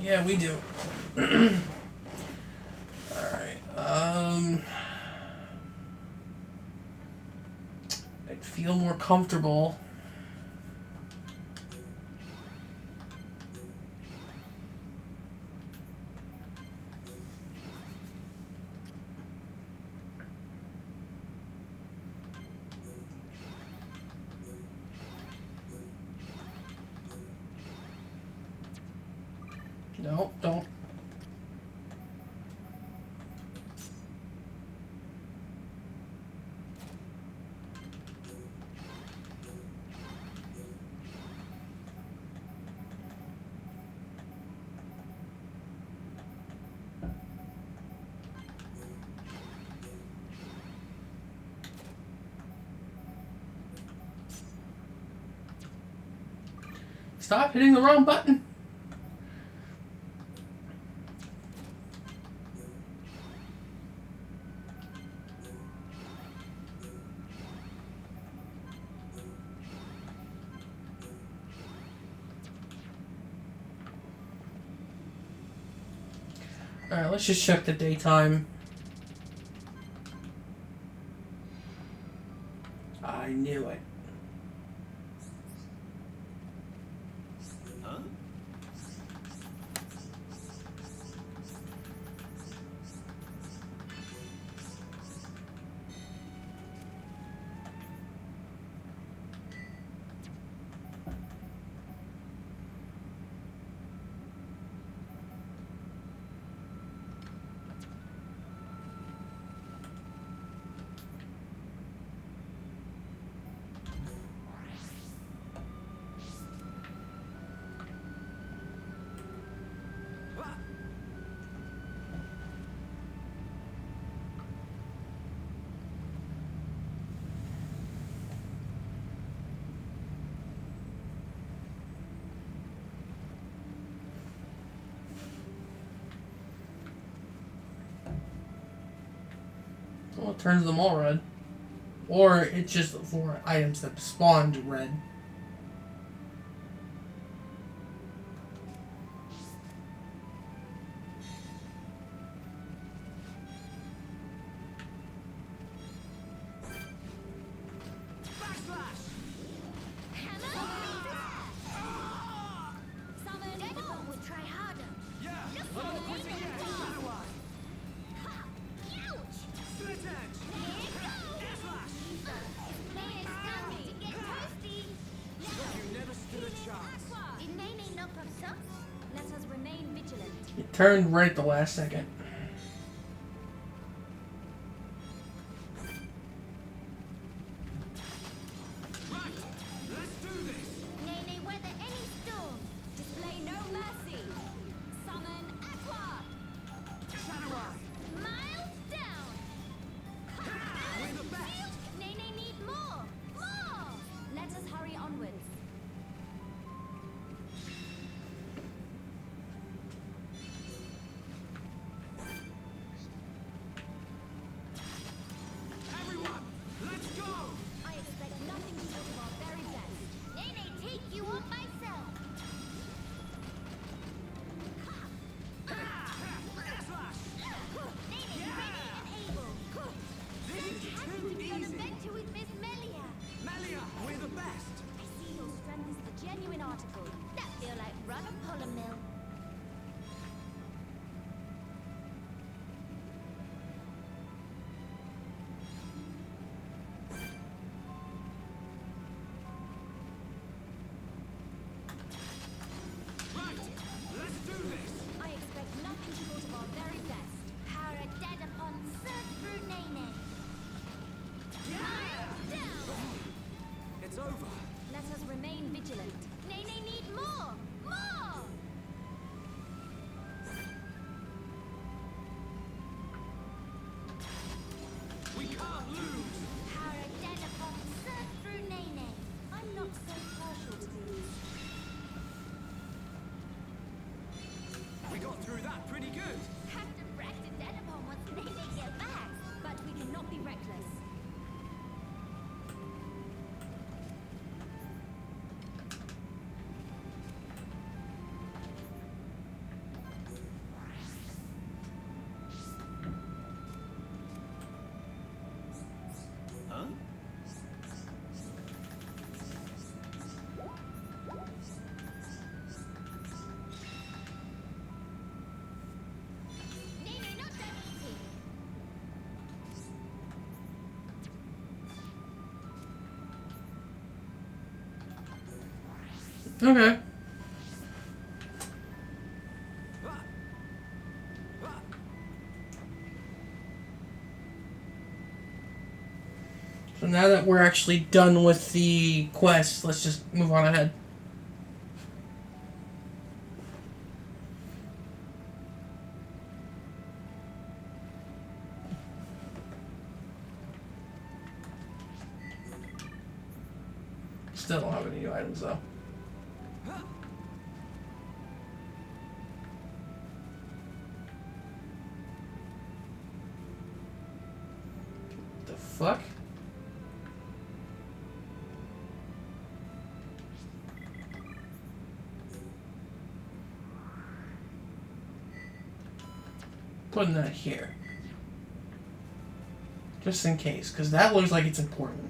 Yeah, we do. Alright, I'd feel more comfortable. No, don't. Stop hitting the wrong button. Alright, let's just check the daytime. I knew it. Huh? Well, it turns them all red. Or it's just for items that spawned red. It turned right at the last second. Melia, we're the best! I see your strength is the genuine article. That feel like run a puller mill. Right, let's do this! I expect nothing short of our very best. Hara dead upon Surf through Nene. Down! It's over. Let us remain vigilant. Nene need more! More! We can't lose! Hara dead upon Surf through Nene. I'm not so partial to these. We got through that pretty good. Have to brag to dead upon once Nene get back. But we cannot be reckless. Okay. So now that we're actually done with the quest, let's just move on ahead. Still don't have any new items though. The fuck? Putting that here. Just in case, because that looks like it's important.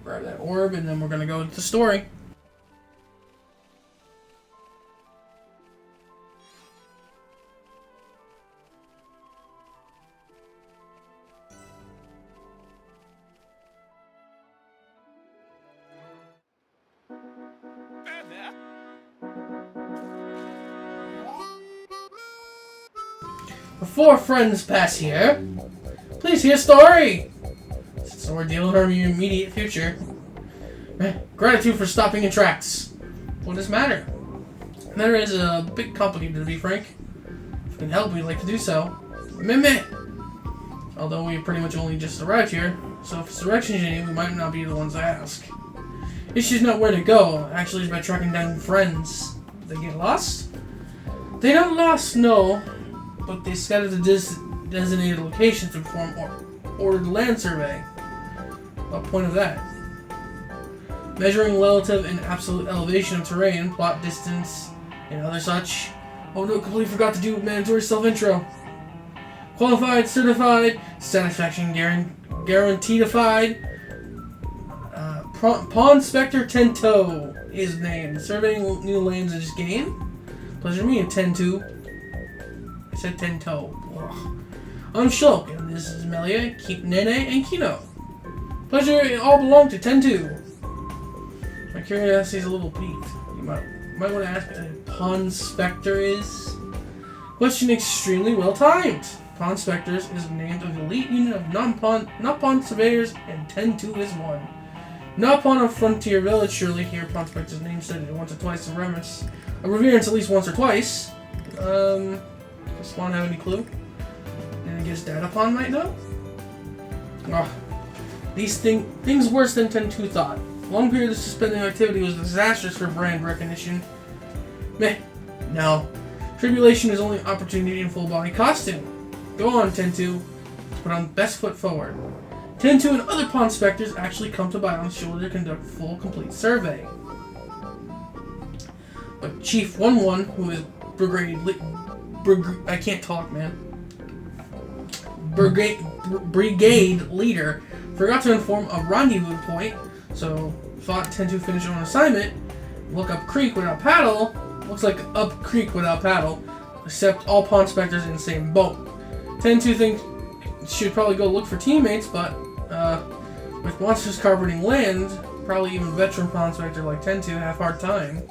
Grab that orb, and then we're gonna go to the story. Before friends pass here, please hear story. So we're dealing with our immediate future. Gratitude for stopping in tracks. What does matter? The matter is a bit complicated, to be frank. If we can help, we'd like to do so. Meh. Although we pretty much only just arrived here, so if it's directions you need, we might not be the ones to ask. Issue's not where to go. Actually, it's by tracking down friends. They get lost? They not lost, no. But they scattered to designated locations to perform ordered land survey. What point of that? Measuring relative and absolute elevation of terrain, plot distance, and other such. Oh no, completely forgot to do mandatory self-intro. Qualified, certified, satisfaction guaranteedified. Pawn Spectre Tento is named. Surveying new lands is game. Pleasure to meet you, Tento. I said Tento. Ugh. I'm Shulk, and this is Melia, Nene, and Kino. Pleasure all belong to Tento. My curiosity is a little piqued. You might want to ask me what Pawn Spectre is. Question extremely well timed. Pawn Spectres is named of the elite unit of non-pawn surveyors, and Tento is one. Not pawn of frontier village, surely here Pawn Spectre's name said it once or twice in reverence at least once or twice. Does Spawn have any clue? And I guess Data Pawn might know? Oh, these things worse than Tento thought. Long period of suspending activity was disastrous for brand recognition. Meh. No. Tribulation is only opportunity in full body costume. Go on, Tento. Let's put on best foot forward. Tento and other Pawn Spectres actually come to Bion's shoulder to conduct full, complete survey. But Chief 1-1, who is I can't talk, man. Brigade leader, forgot to inform a rendezvous point, so thought Tento finish on assignment. Look up creek without paddle. Looks like up creek without paddle, except all Pawn Spectres in the same boat. Tento thinks should probably go look for teammates, but with monsters carpeting land, probably even veteran Pawn Spectre like Tento have a hard time.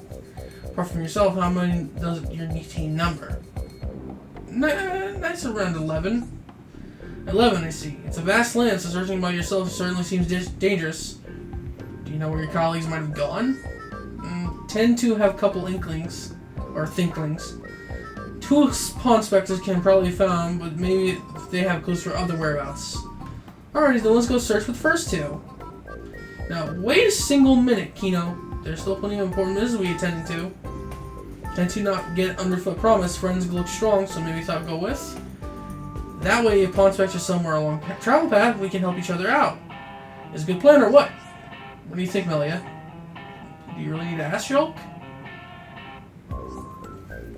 Apart from yourself, how many does your team number? Nice, around 11. 11, I see. It's a vast land, so searching by yourself certainly seems dangerous. Do you know where your colleagues might have gone? Tend to have couple inklings, or thinklings. 2 Pawn Spectres can probably be found, but maybe they have clues for other whereabouts. Alrighty, then let's go search for the first 2. Now, wait a single minute, Kino. There's still plenty of important business we attending to. Tend to not get underfoot promise. Friends look strong, so maybe thought go with. That way, if Pawn Spectre somewhere along the travel path, we can help each other out. Is a good plan or what? What do you think, Melia? Do you really need to ask, Shulk?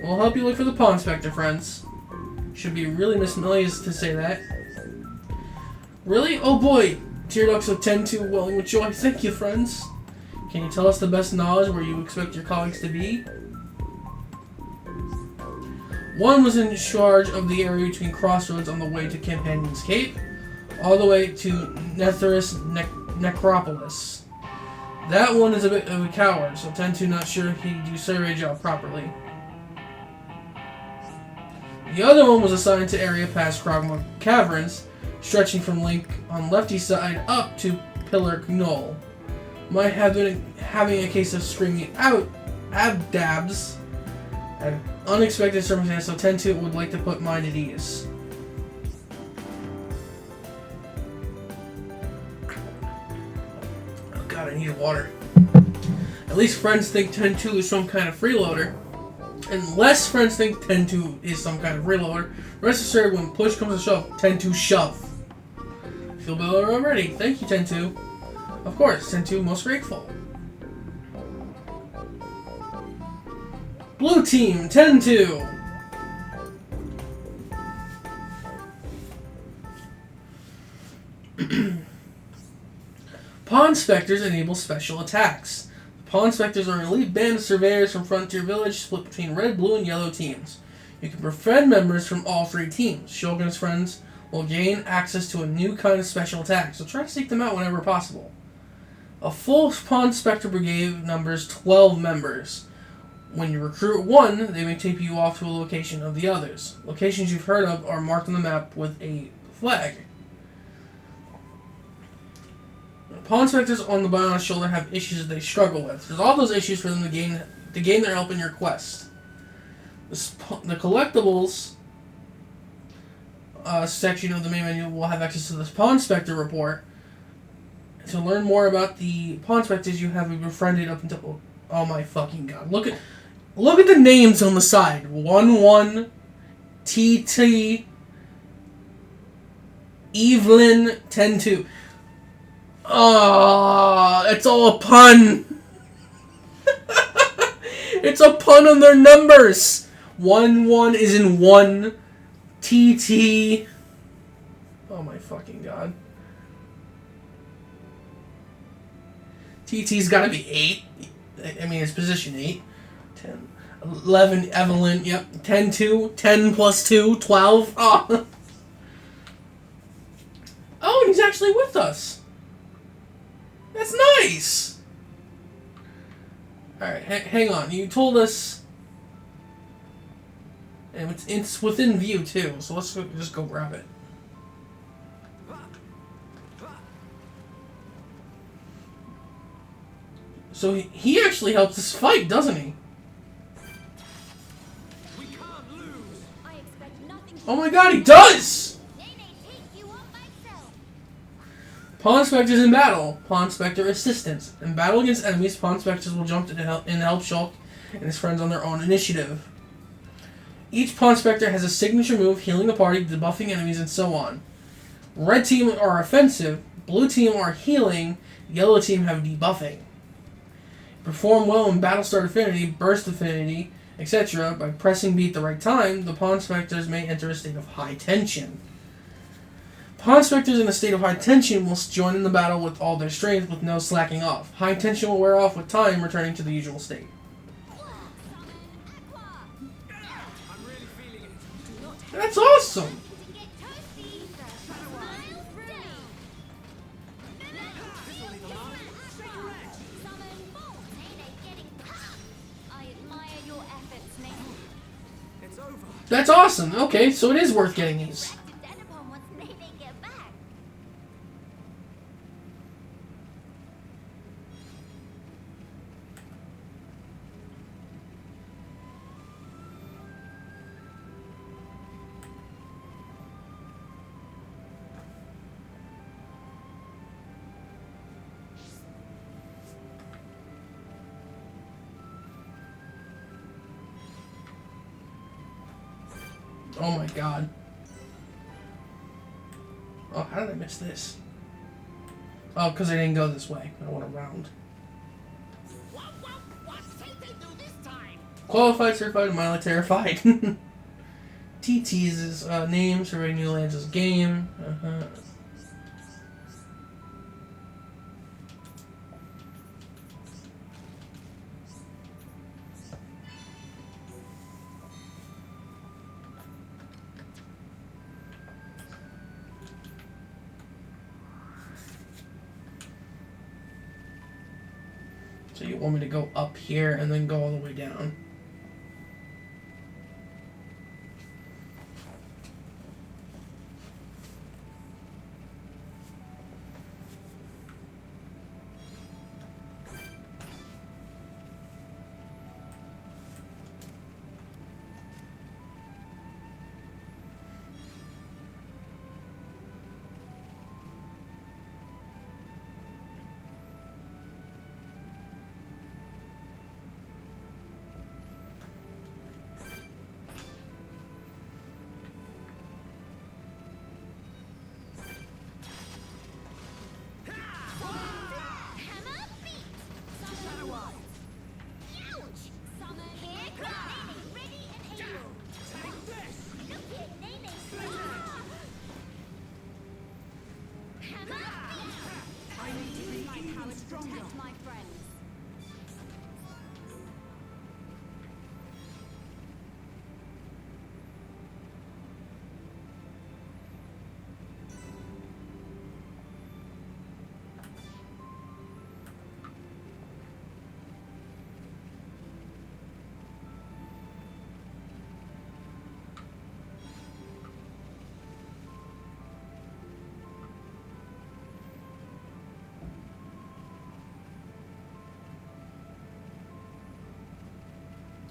We'll help you look for the Pawn Spectre, friends. Should be really Miss Melia's to say that. Really? Oh boy! Tear ducts of Tento welling with joy. Thank you, friends. Can you tell us the best knowledge where you expect your colleagues to be? One was in charge of the area between crossroads on the way to Companion's Cape, all the way to Netherus Necropolis. That one is a bit of a coward, so 10-2 not sure he'd do survey job properly. The other one was assigned to area past Kragma Caverns, stretching from Link on lefty side up to Pillar Knoll. Might have been having a case of screaming out abdabs at unexpected circumstance, so 10-2 would like to put mind at ease. Oh god, I need water. At least friends think 10-2 is some kind of freeloader. Unless friends think 10-2 is some kind of freeloader, rest assured when push comes to shove, 10-2 shove. Feel better already. Thank you, 10-2. Of course, 10-2 most grateful. Blue team, 10-2. Pawn Spectres enable special attacks. The Pawn Spectres are an elite band of surveyors from Frontier Village split between red, blue, and yellow teams. You can befriend members from all three teams. Shogun's friends will gain access to a new kind of special attack, so try to seek them out whenever possible. A full Pawn Spectre Brigade numbers 12 members. When you recruit one, they may take you off to a location of the others. Locations you've heard of are marked on the map with a flag. Pawn Spectres on the Bionic's shoulder have issues they struggle with. There's all those issues for them to gain their help in your quest. The collectibles section of the main menu will have access to this Pawn Spectre report. To learn more about the Pawn Spectres you have befriended up until... Oh my fucking god. Look at the names on the side. 1-1, TT, Evelyn, 10-2. Oh, it's all a pun. It's a pun on their numbers. 1-1 is in 1. TT. Oh my fucking god. TT's gotta be 8. I mean, it's position 8. 10. 11, Evelyn, yep. 10-2. 10 plus 2, 12. Oh. Oh, and he's actually with us. That's nice. Alright, hang on. You told us... And it's within view, too, so let's just go grab it. So he actually helps us fight, doesn't he? Oh my god, he does! Pawn Spectres in battle. Pawn Spectre assistance. In battle against enemies, Pawn Spectres will jump in to help Shulk and his friends on their own initiative. Each Pawn Spectre has a signature move, healing the party, debuffing enemies, and so on. Red team are offensive, blue team are healing, yellow team have debuffing. Perform well in Battlestar Affinity, Burst Affinity, etc. By pressing B at the right time, the Pawn Spectres may enter a state of high tension. Pawn Spectres in a state of high tension will join in the battle with all their strength with no slacking off. High tension will wear off with time, returning to the usual state. That's awesome! That's awesome! Okay, so it is worth getting these. Oh my god. Oh, how did I miss this? Oh, because I didn't go this way. I went around. Qualified, certified, and mildly terrified. TT is his name, surveying new lands is game. So you want me to go up here and then go all the way down?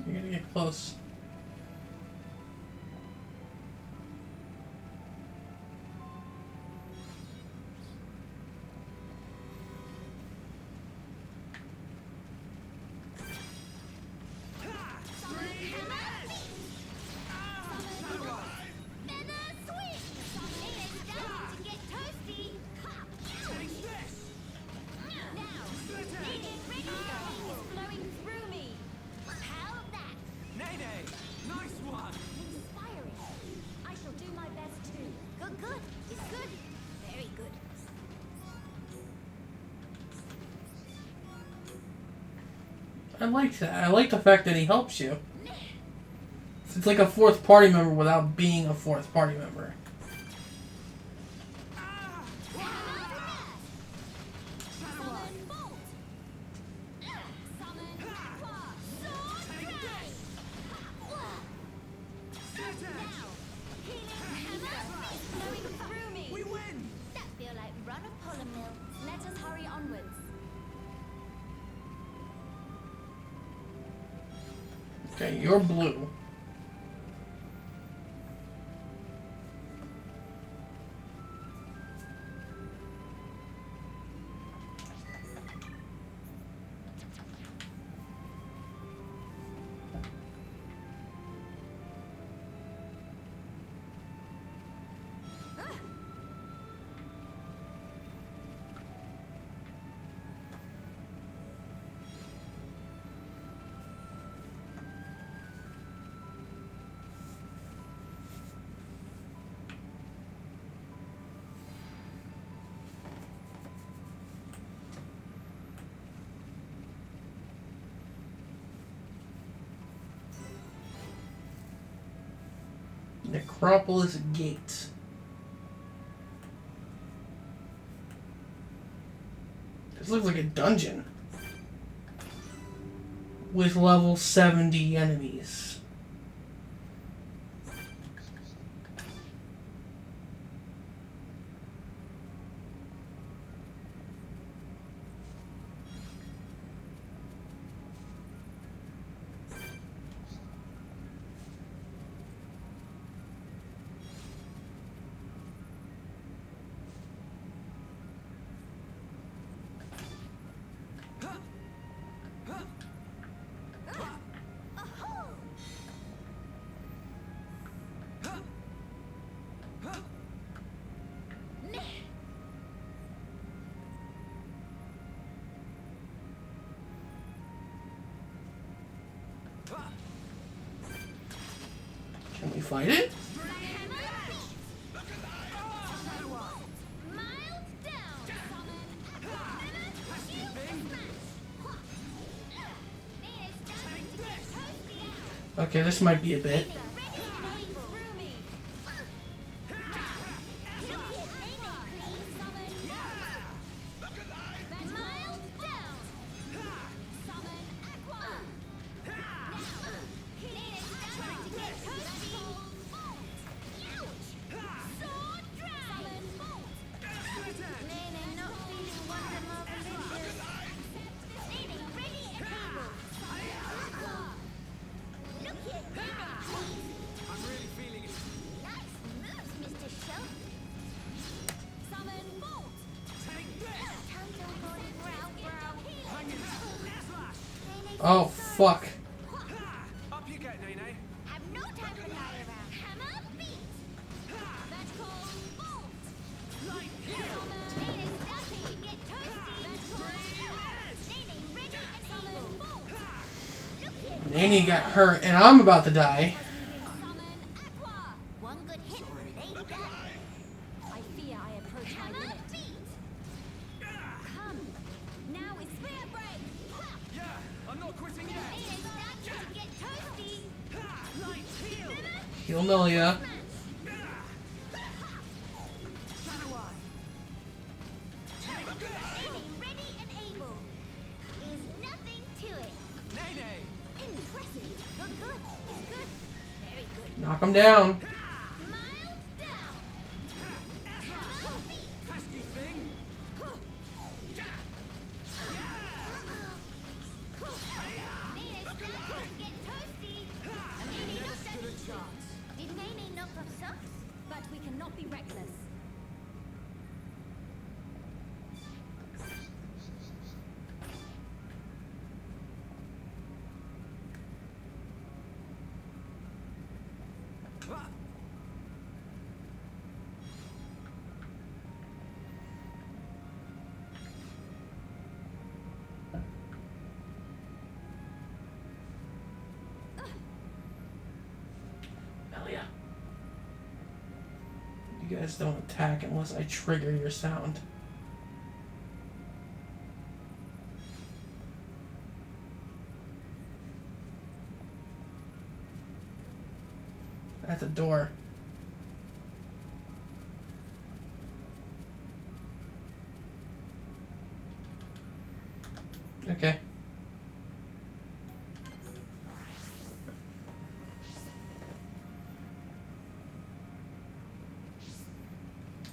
You're gonna get close. I like that. I like the fact that he helps you. It's like a fourth party member without being a fourth party member. Okay, you're blue. Necropolis Gate. This looks like a dungeon with level 70 enemies. Can we fight it? Okay, this might be a bit. Oh, fuck. Up you get, Nene. Have no time for lie around. Hammer, beat. That's called bolt. Light here. Nene, stop it. You get toasty. That's called Nene, ready and summon bolt. Look here. Nene got hurt, and I'm about to die. Summon aqua. One good hit. They die. I fear I approach my Hammer, limit. beat. Come. Now is Spear break. Yeah, I'm not quitting yet. Nene, stop it. You get toasty. Light heal. Heal Melia. Nene, ready and able. Is nothing to it. Nene. Impressive. Good, good. It's good. Very good. Knock him down. Miles down. Hammer, beat. Pesky thing. Nene, stop it. You get toasty. Nene, Never not stood a chance. Did Nene knock off socks? But we cannot be reckless. Ah. Melia. You guys don't attack unless I trigger your sound. At the door. Okay.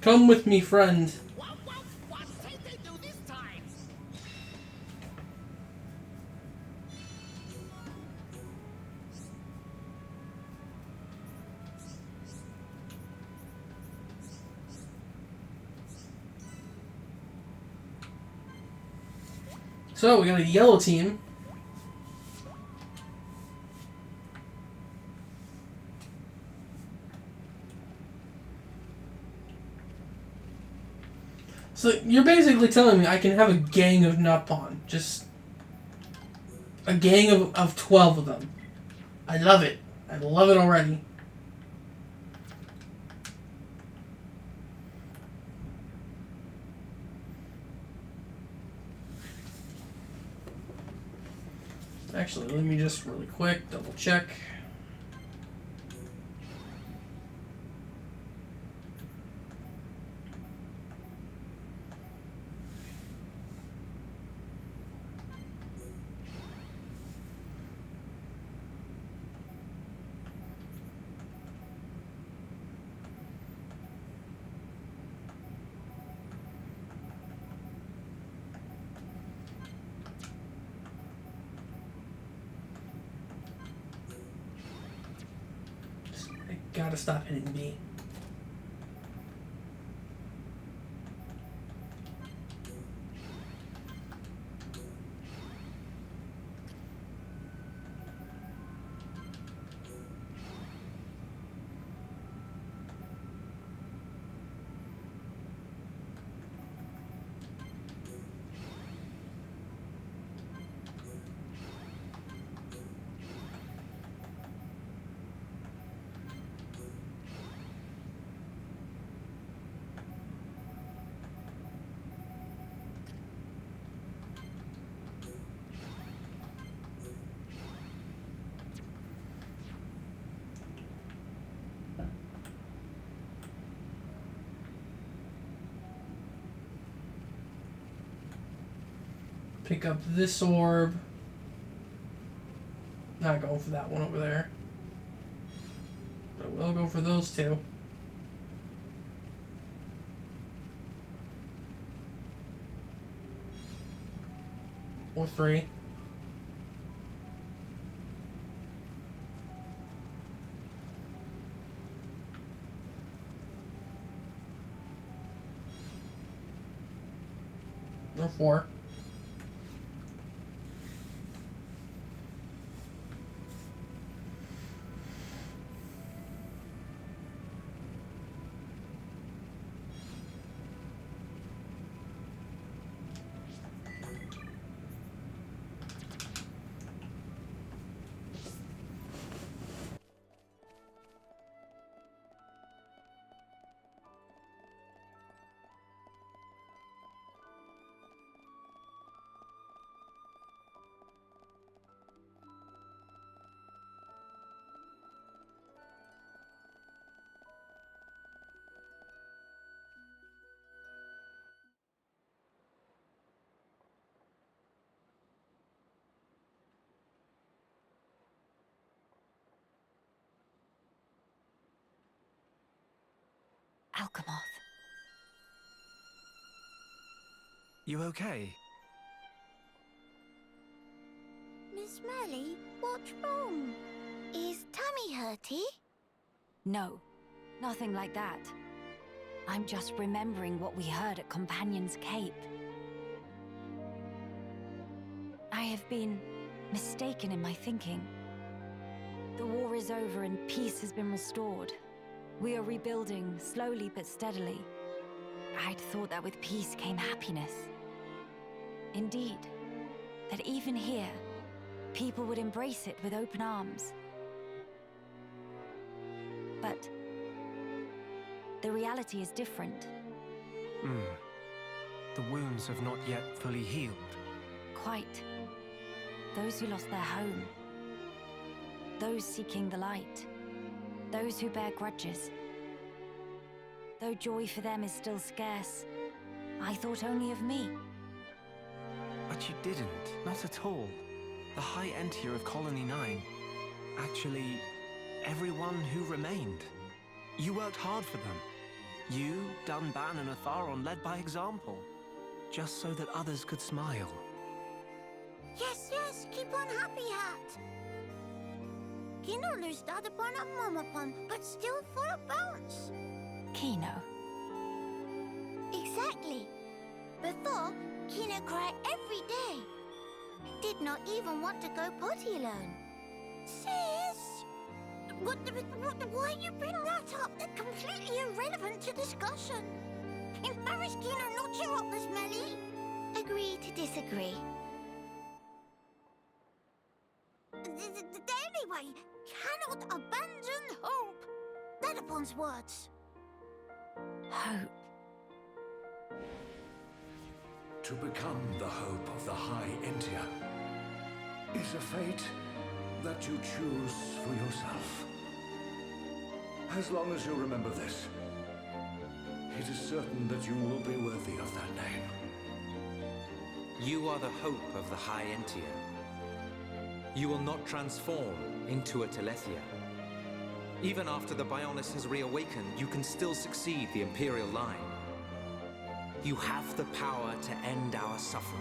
Come with me, friend. What did they do this time? So, we got a yellow team. So, you're basically telling me I can have a gang of Nutpawn. Just a gang of 12 of them. I love it. I love it already. Actually, let me just really quick double check. I gotta stop hitting B. Pick up this orb. Not going for that one over there. But I will go for those two. Or three. Or four. Alchemoth. You okay? Miss Melia, what's wrong? Is tummy hurty? No, nothing like that. I'm just remembering what we heard at Companion's Cape. I have been mistaken in my thinking. The war is over and peace has been restored. We are rebuilding, slowly but steadily. I'd thought that with peace came happiness. Indeed, that even here, people would embrace it with open arms. But the reality is different. The wounds have not yet fully healed. Quite. Those who lost their home. Those seeking the light. Those who bear grudges. Though joy for them is still scarce, I thought only of me. But you didn't. Not at all. The High Entier of Colony 9. Actually, everyone who remained. You worked hard for them. You, Dunban, and Atharon led by example. Just so that others could smile. Yes, yes, keep on happy, Hat. Kino lose dad upon a mum upon, but still full of bounce. Kino. Exactly. Before, Kino cried every day. Did not even want to go potty alone. Sis! Why you bring that up? They're completely irrelevant to discussion. Embarrass Kino not cheer up this Melia. Agree to disagree. Anyway, cannot abandon hope. That upon's words. Hope. To become the hope of the High Entier is a fate that you choose for yourself. As long as you remember this, it is certain that you will be worthy of that name. You are the hope of the High Entier. You will not transform into a Telethia. Even after the Bionis has reawakened, you can still succeed the Imperial line. You have the power to end our suffering.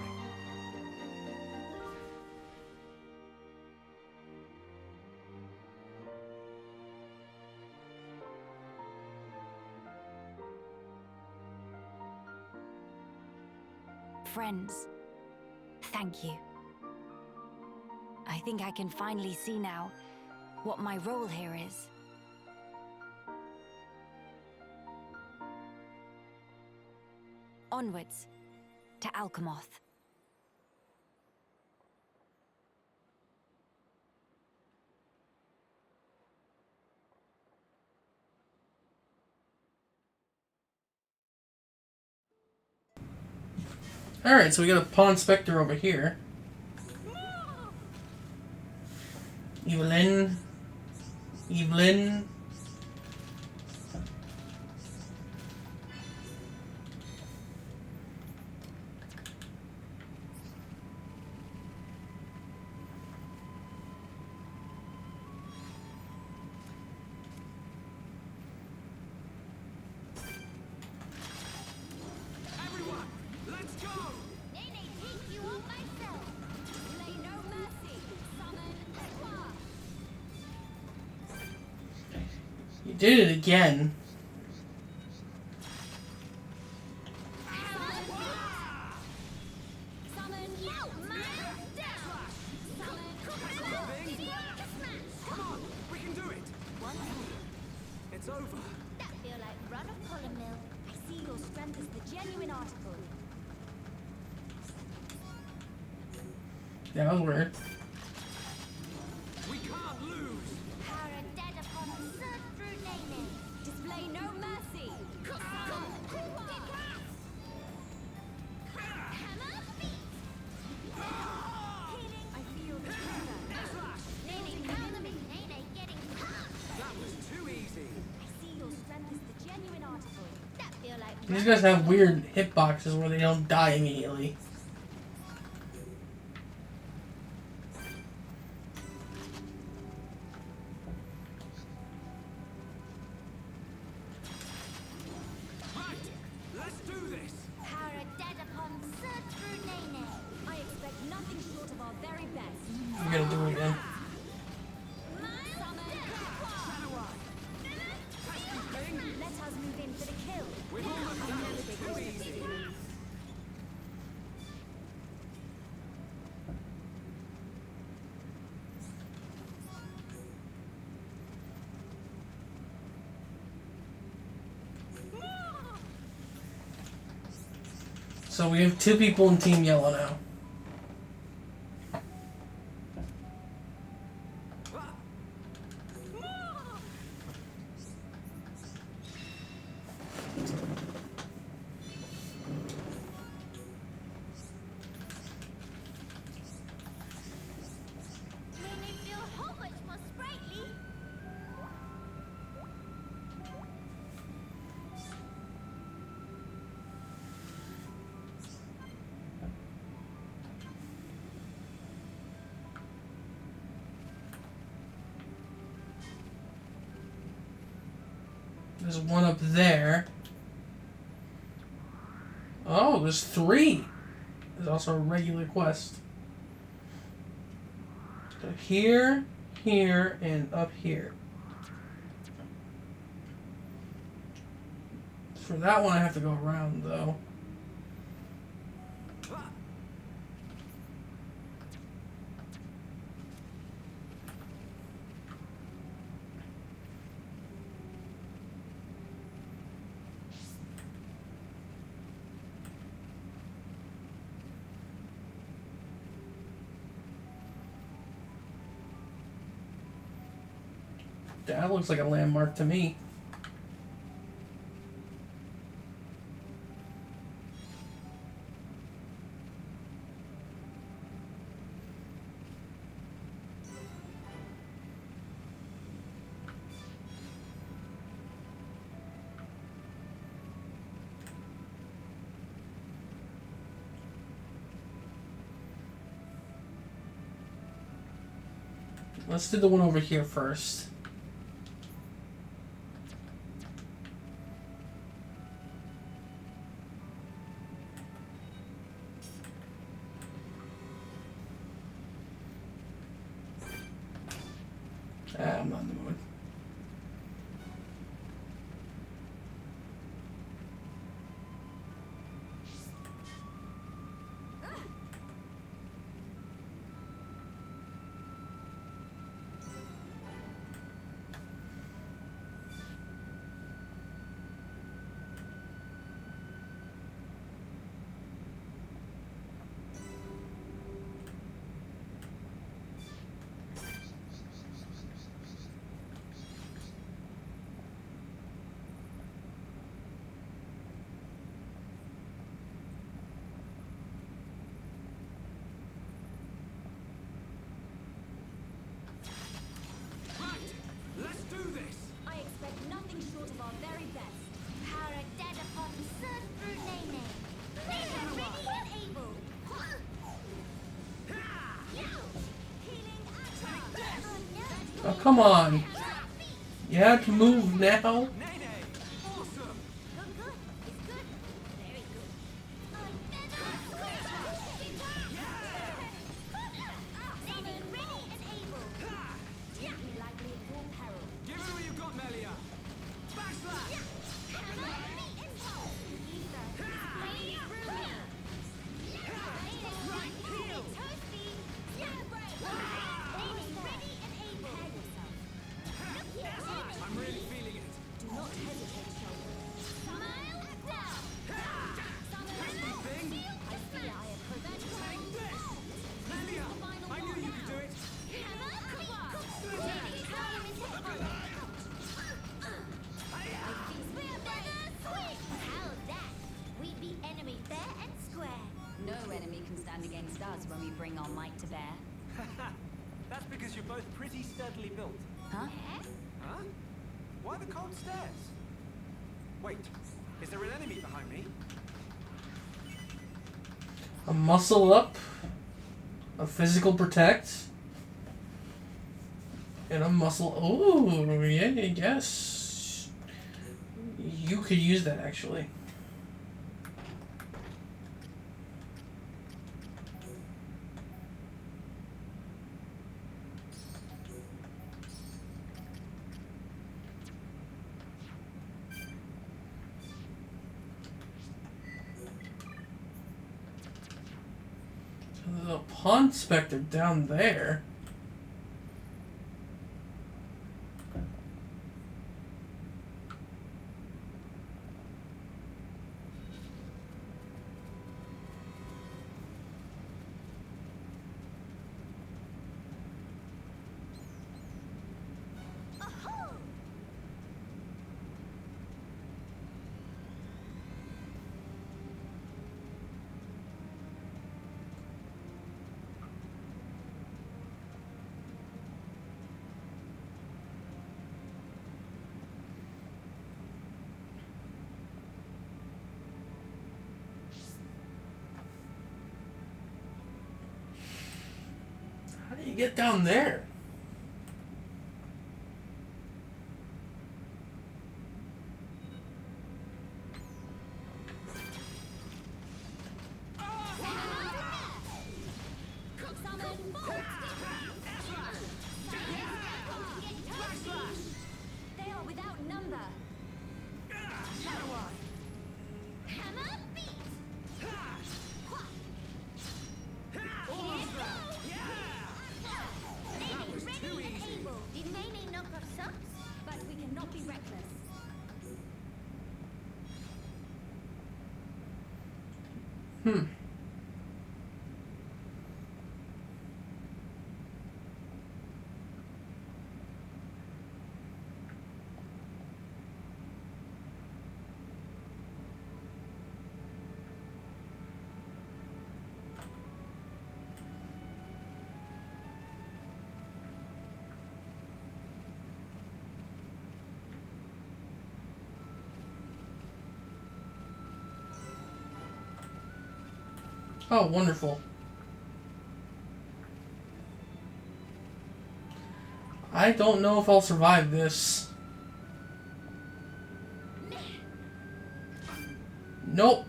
Friends, thank you. I think I can finally see now what my role here is. Onwards to Alchemoth. Alright, so we got a Pawn Spectre over here. Evelyn. Everyone, let's go! Nene, take you on myself. Lay no mercy. Summon Aqua. You did it again. Summon Man Down. Summon Come on, we can do it! It's over. That feel like run of column mill. I see your strength as the genuine article. That was weird. We can't lose! Power dead upon us. Surge through Nene. Display no mercy. Hammer feet. I feel the trigger. Nene, counter me. Nene, getting caught. That was too easy. I see your strength as the genuine article. That feel like These guys have weird hitboxes where they don't die immediately. So we have 2 people in Team Yellow now. Made me feel how much more sprightly. There's one up there. Oh, there's 3. There's also a regular quest. So here, here, and up here. For that one, I have to go around, though. That looks like a landmark to me. Let's do the one over here first. I'm not in the mood. Let's do this! I expect nothing short of our very best. Power of dead upon surf through Nene. Nene, ready and able. Healing attack. Oh, come on. You have to move now. Nene! Awesome! Good, good. It's good. Very good. Nene, ready and able. Be likely at your peril. Give it all you've got, Melia! Backslash! I'm really feeling it. Do not hesitate, Sheldon. I fear I approach the Take this! Melia! I knew you could do it! We beat enemy fair and square. No enemy can stand against us when we bring our might to bear. That's because you're both pretty steadily built. Huh? Huh? Why the cold stairs? Wait, is there an enemy behind me? A muscle up, a physical protect, and a muscle. Oh, yeah, I guess you could use that actually. There's a pawn specter down there. get down there? They are without number. Hammer beat. That was too easy. Did Mayne knock off socks? But we cannot be reckless. Oh, wonderful. I don't know if I'll survive this. Nope.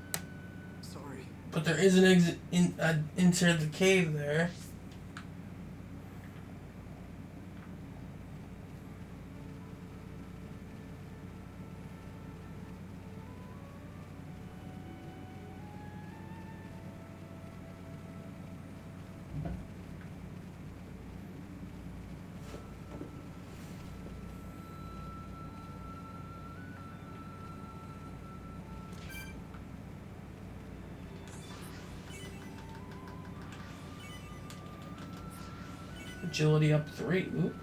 Sorry. But there is an exit into the cave there. Agility up 3. Ooh.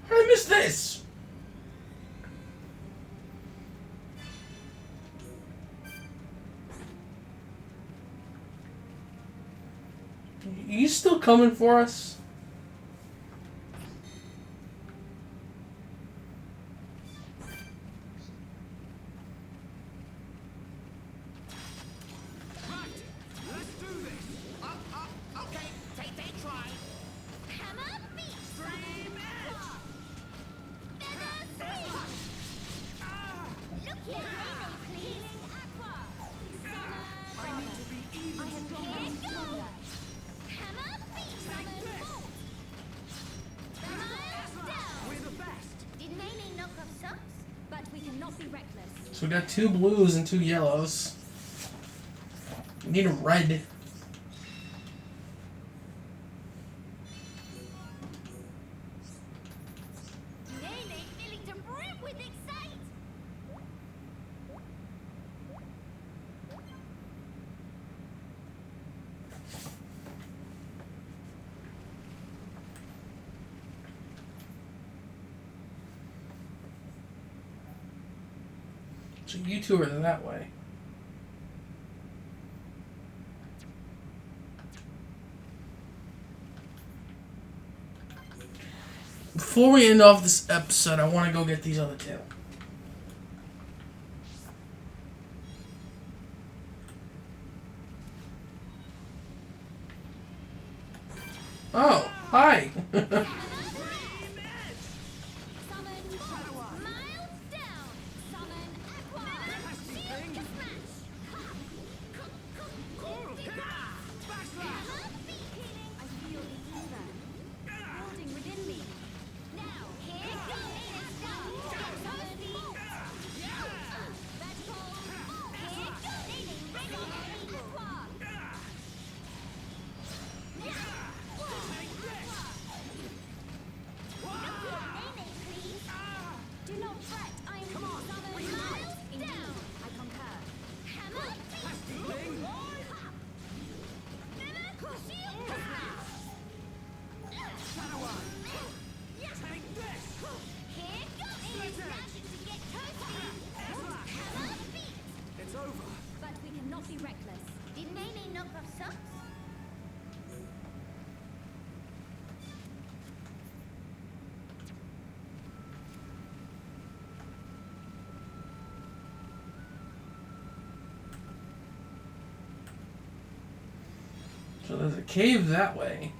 How did I miss this? You still coming for us? Hammer beat. Look here, please. Hammer beat. We're the best. Did Mayne knock off socks? But we cannot be reckless. So we got 2 blues and 2 yellows. We need a red. Mayne feeling to brim with excite. So you two are that way. Before we end off this episode, I want to go get these other 2. Oh, hi. reckless. Did Nene knock off socks? So there's a cave that way.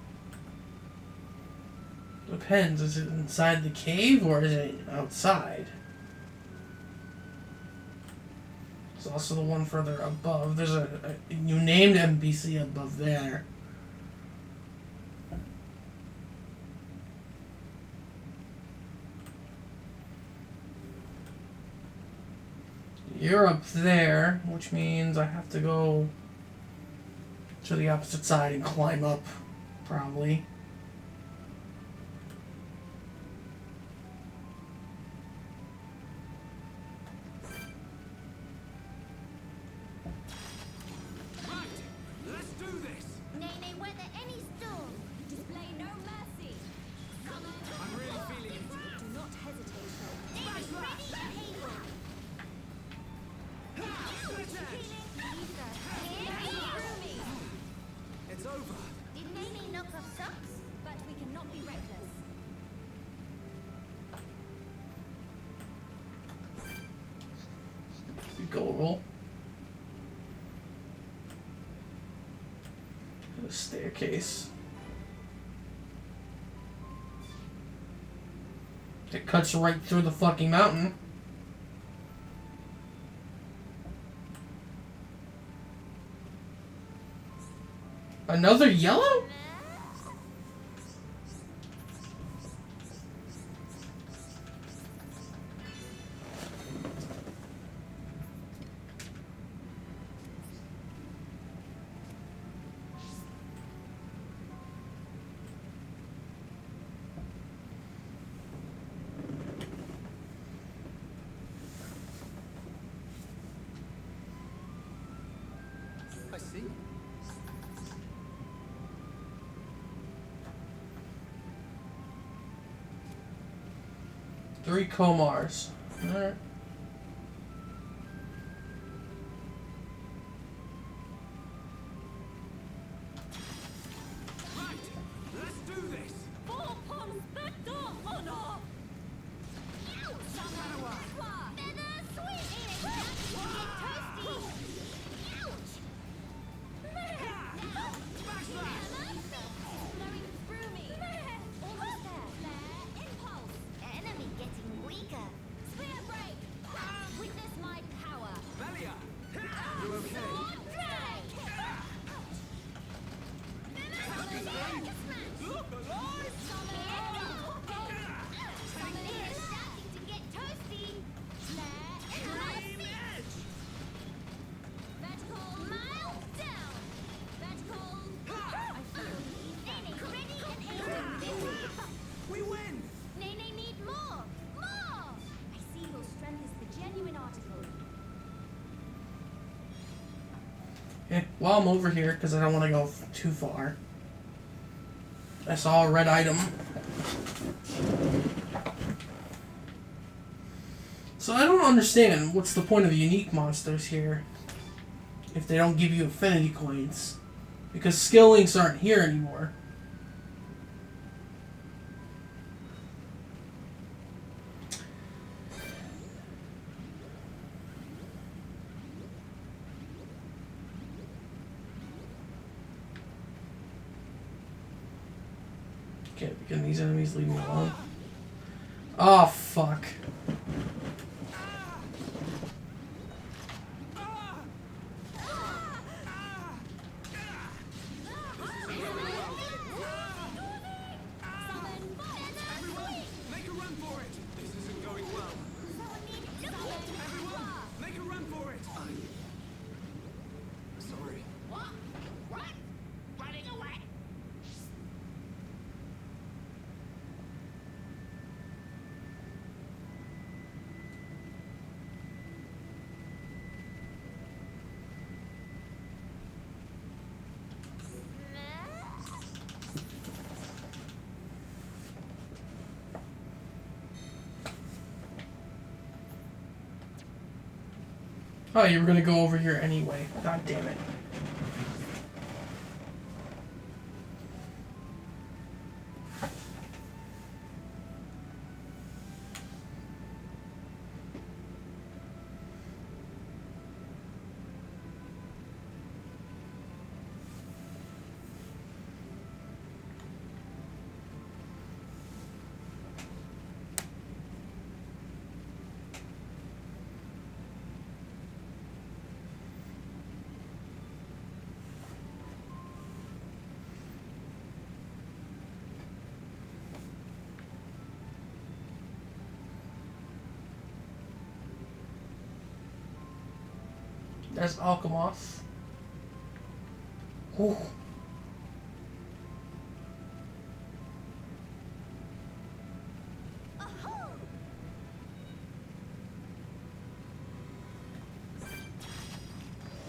Depends. Is it inside the cave or is it outside? There's also the one further above. There's a you named NPC above there. You're up there, which means I have to go to the opposite side and climb up, probably. Let's do this! Nene, weather any storm. Display no mercy. Summon. I'm really feeling it. Do not hesitate, though. Nene's ready for hail. Through me. It's over. Did Nene knock off socks? But we cannot be reckless. Go roll. A staircase. It cuts right through the fucking mountain. Another yellow? I see. 3 Komars. Alright. Let's do this! Four pawns, the door honor. Feather sweet. Toasty. Flowing through me. Almost there. Impulse. Enemy getting weaker. Spear break. Witness my power. Melia! You okay? Look alive! It's starting to get toasty. Vertical. Miles down. Vertical. I feel Nene, ready and able. We win! Nene need more. More. I see your strength is the genuine article. Yeah, while I'm over here, because I don't want to go too far. I saw a red item. So I don't understand what's the point of the unique monsters here if they don't give you affinity coins. Because skill links aren't here anymore. Okay, can these enemies leave me alone? Oh, fuck. Make a run for it! This isn't going well. Everyone, make a run for it! Sorry. What? Run? Running away? Oh, you were gonna go over here anyway. God damn it. There's Alchemoth. Ooh.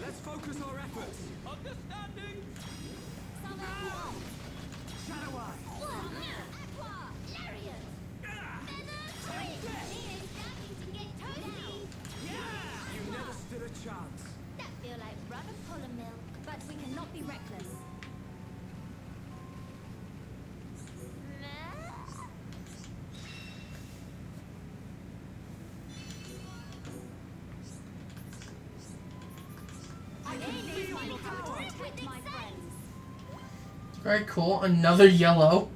Let's focus our efforts. Understanding. Shadow Eye. Aqua! Lariat! You never stood a chance. That feel like rubber puller mill, but we cannot be reckless. Very cool. Another yellow.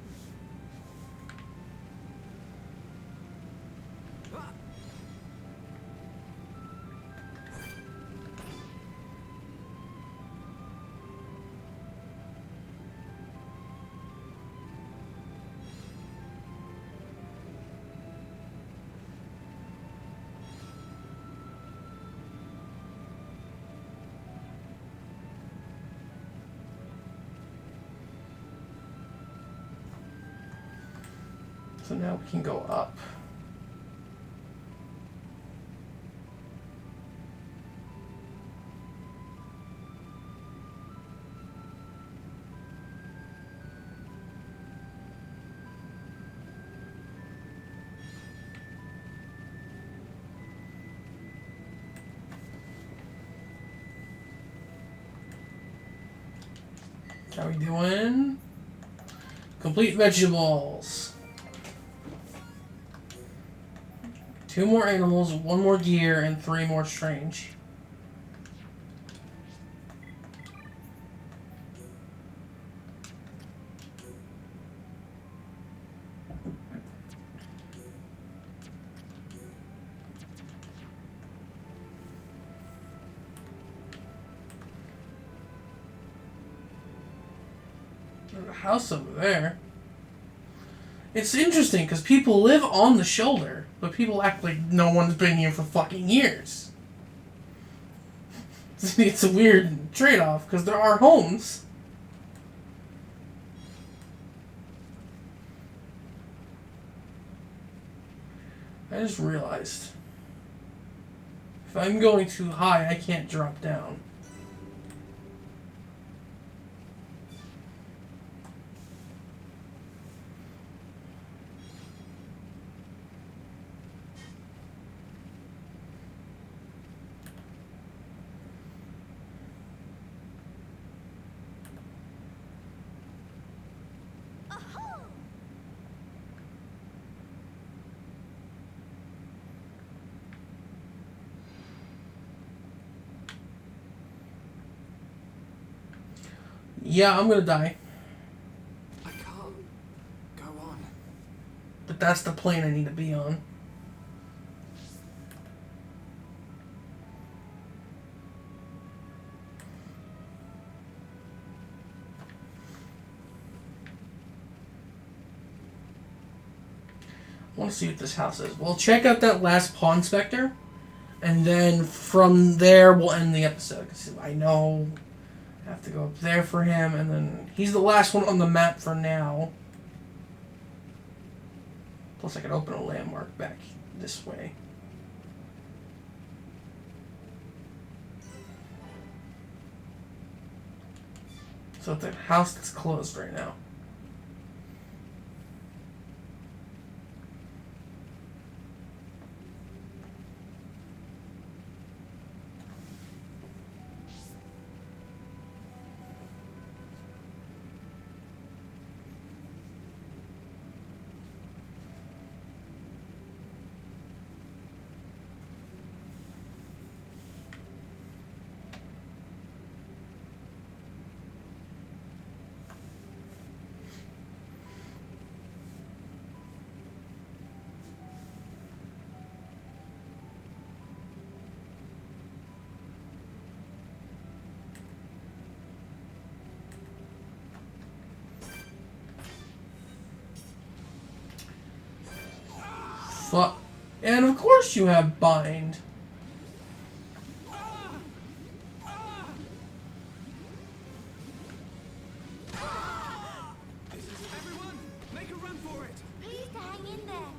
So now we can go up. How we doing? Complete vegetables. 2 more animals, 1 more gear, and 3 more strange. There's a house over there. It's interesting because people live on the shoulder, but people act like no one's been here for fucking years. It's a weird trade-off because there are homes. I just realized if I'm going too high, I can't drop down. Yeah, I'm gonna die. I can't go on. But that's the plane I need to be on. I want to see what this house is. We'll check out that last Pawn Spectre, and then from there we'll end the episode. 'Cause I know I have to go up there for him, and then he's the last one on the map for now. Plus I can open a landmark back this way. So it's a house that's closed right now. fuck? And of course you have bind. Everyone, make a run for it! Please hang in there.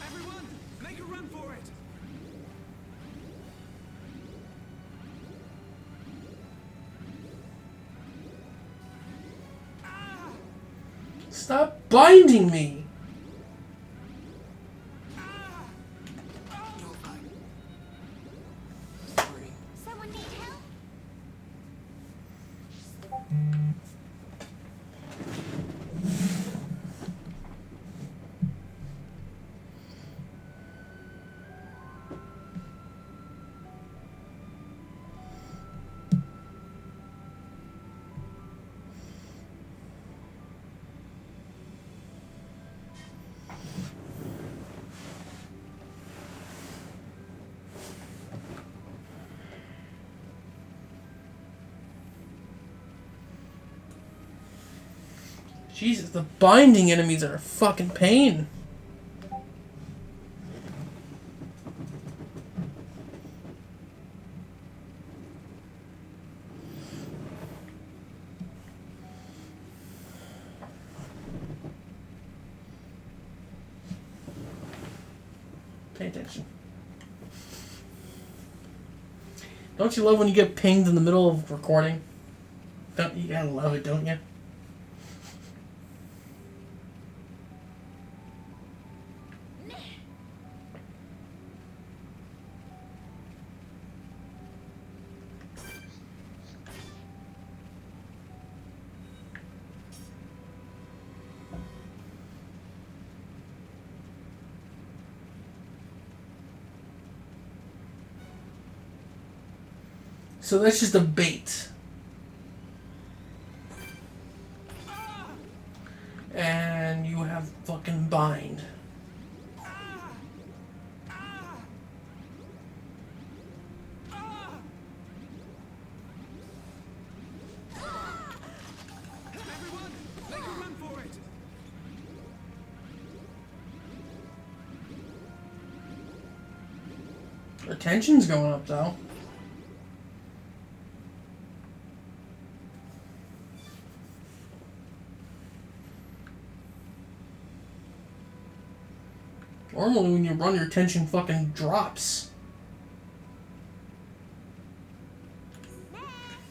Everyone, make a run for it! Stop binding me. Someone need help? Jesus, the binding enemies are a fucking pain. Pay attention. Don't you love when you get pinged in the middle of recording? Don't you gotta love it, don't you? So that's just a bait. And you have fucking bind. Everyone, make a run for it! The tension's going up though. Normally when you run, your tension fucking drops.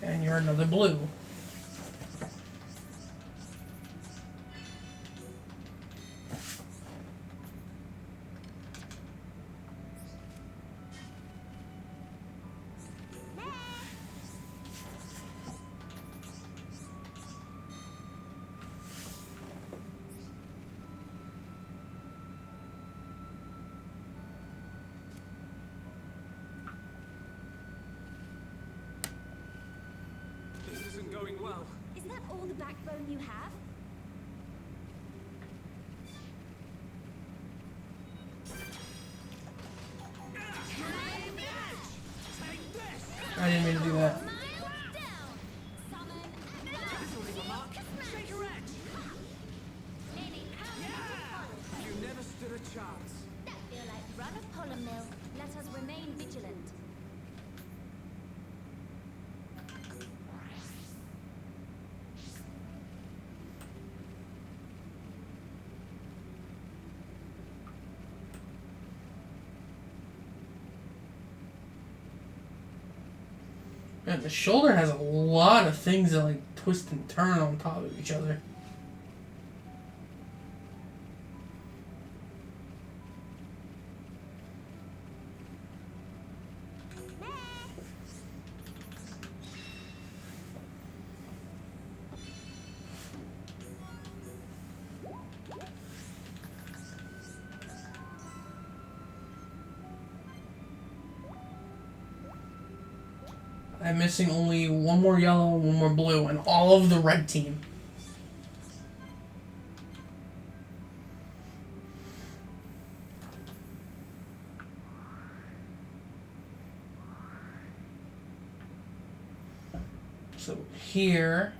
And you're another blue. This isn't going well. Is that all the backbone you have? I didn't mean to do that. You never stood a chance. That feel like run a polymer mill. Let us remain vigilant. Man, the shoulder has a lot of things that like twist and turn on top of each other. I'm missing only one more yellow and one more blue and all of the red team. So here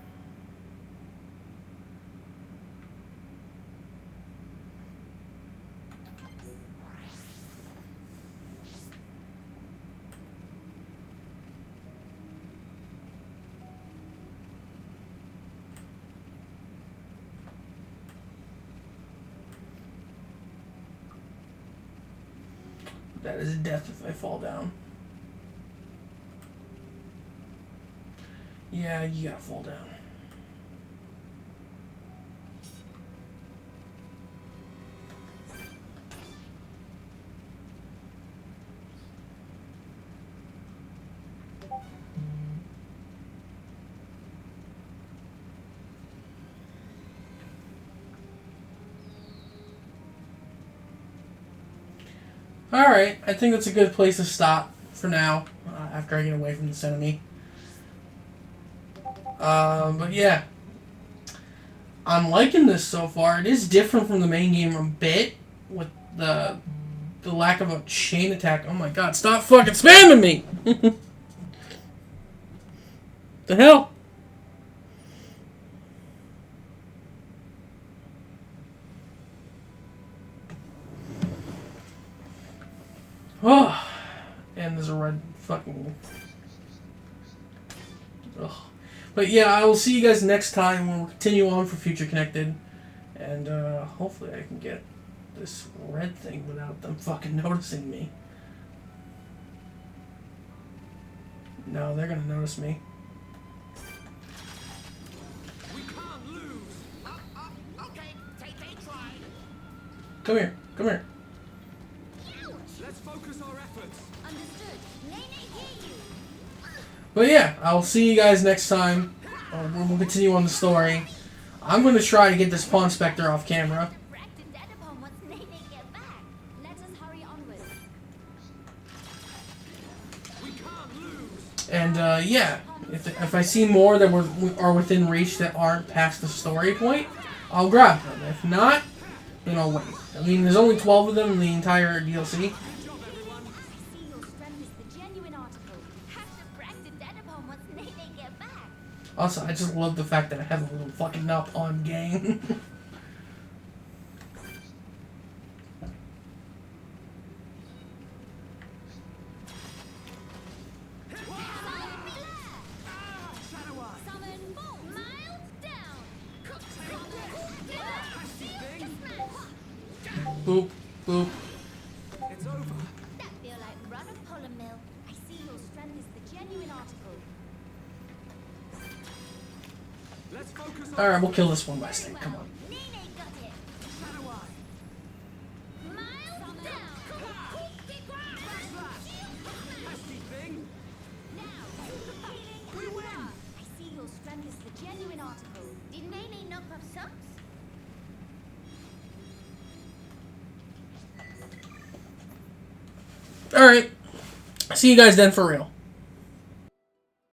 That is death if I fall down. Yeah, you gotta fall down. Alright, I think that's a good place to stop for now, after I get away from this enemy. But yeah. I'm liking this so far. It is different from the main game a bit, with the lack of a chain attack. Oh my god, stop fucking spamming me! The hell? Oh, and there's a red fucking... Ugh. But yeah, I will see you guys next time when we'll continue on for Future Connected. And hopefully I can get this red thing without them fucking noticing me. No, they're gonna notice me. We can't lose. Okay, take try. Come here, come here. Let's focus our efforts. Understood. Nene, hear you. But yeah, I'll see you guys next time. We'll continue on the story. I'm going to try to get this Pawn Spectre off camera. And yeah, if I see more that are within reach that aren't past the story point, I'll grab them. If not, then I'll wait. I mean, there's only 12 of them in the entire DLC. Also, I just love the fact that I have a little fucking up-on gang. Boop, boop. It's over. That feel like run of Polar Mill. I see your strength is the genuine article. Let's focus on... Alright, we'll kill this one last thing. Come on. Nene got it. Shadow Eye. Miles down. Pesky thing. We win. I see your strength is the genuine article. Did Nene knock off socks? Alright. See you guys then for real.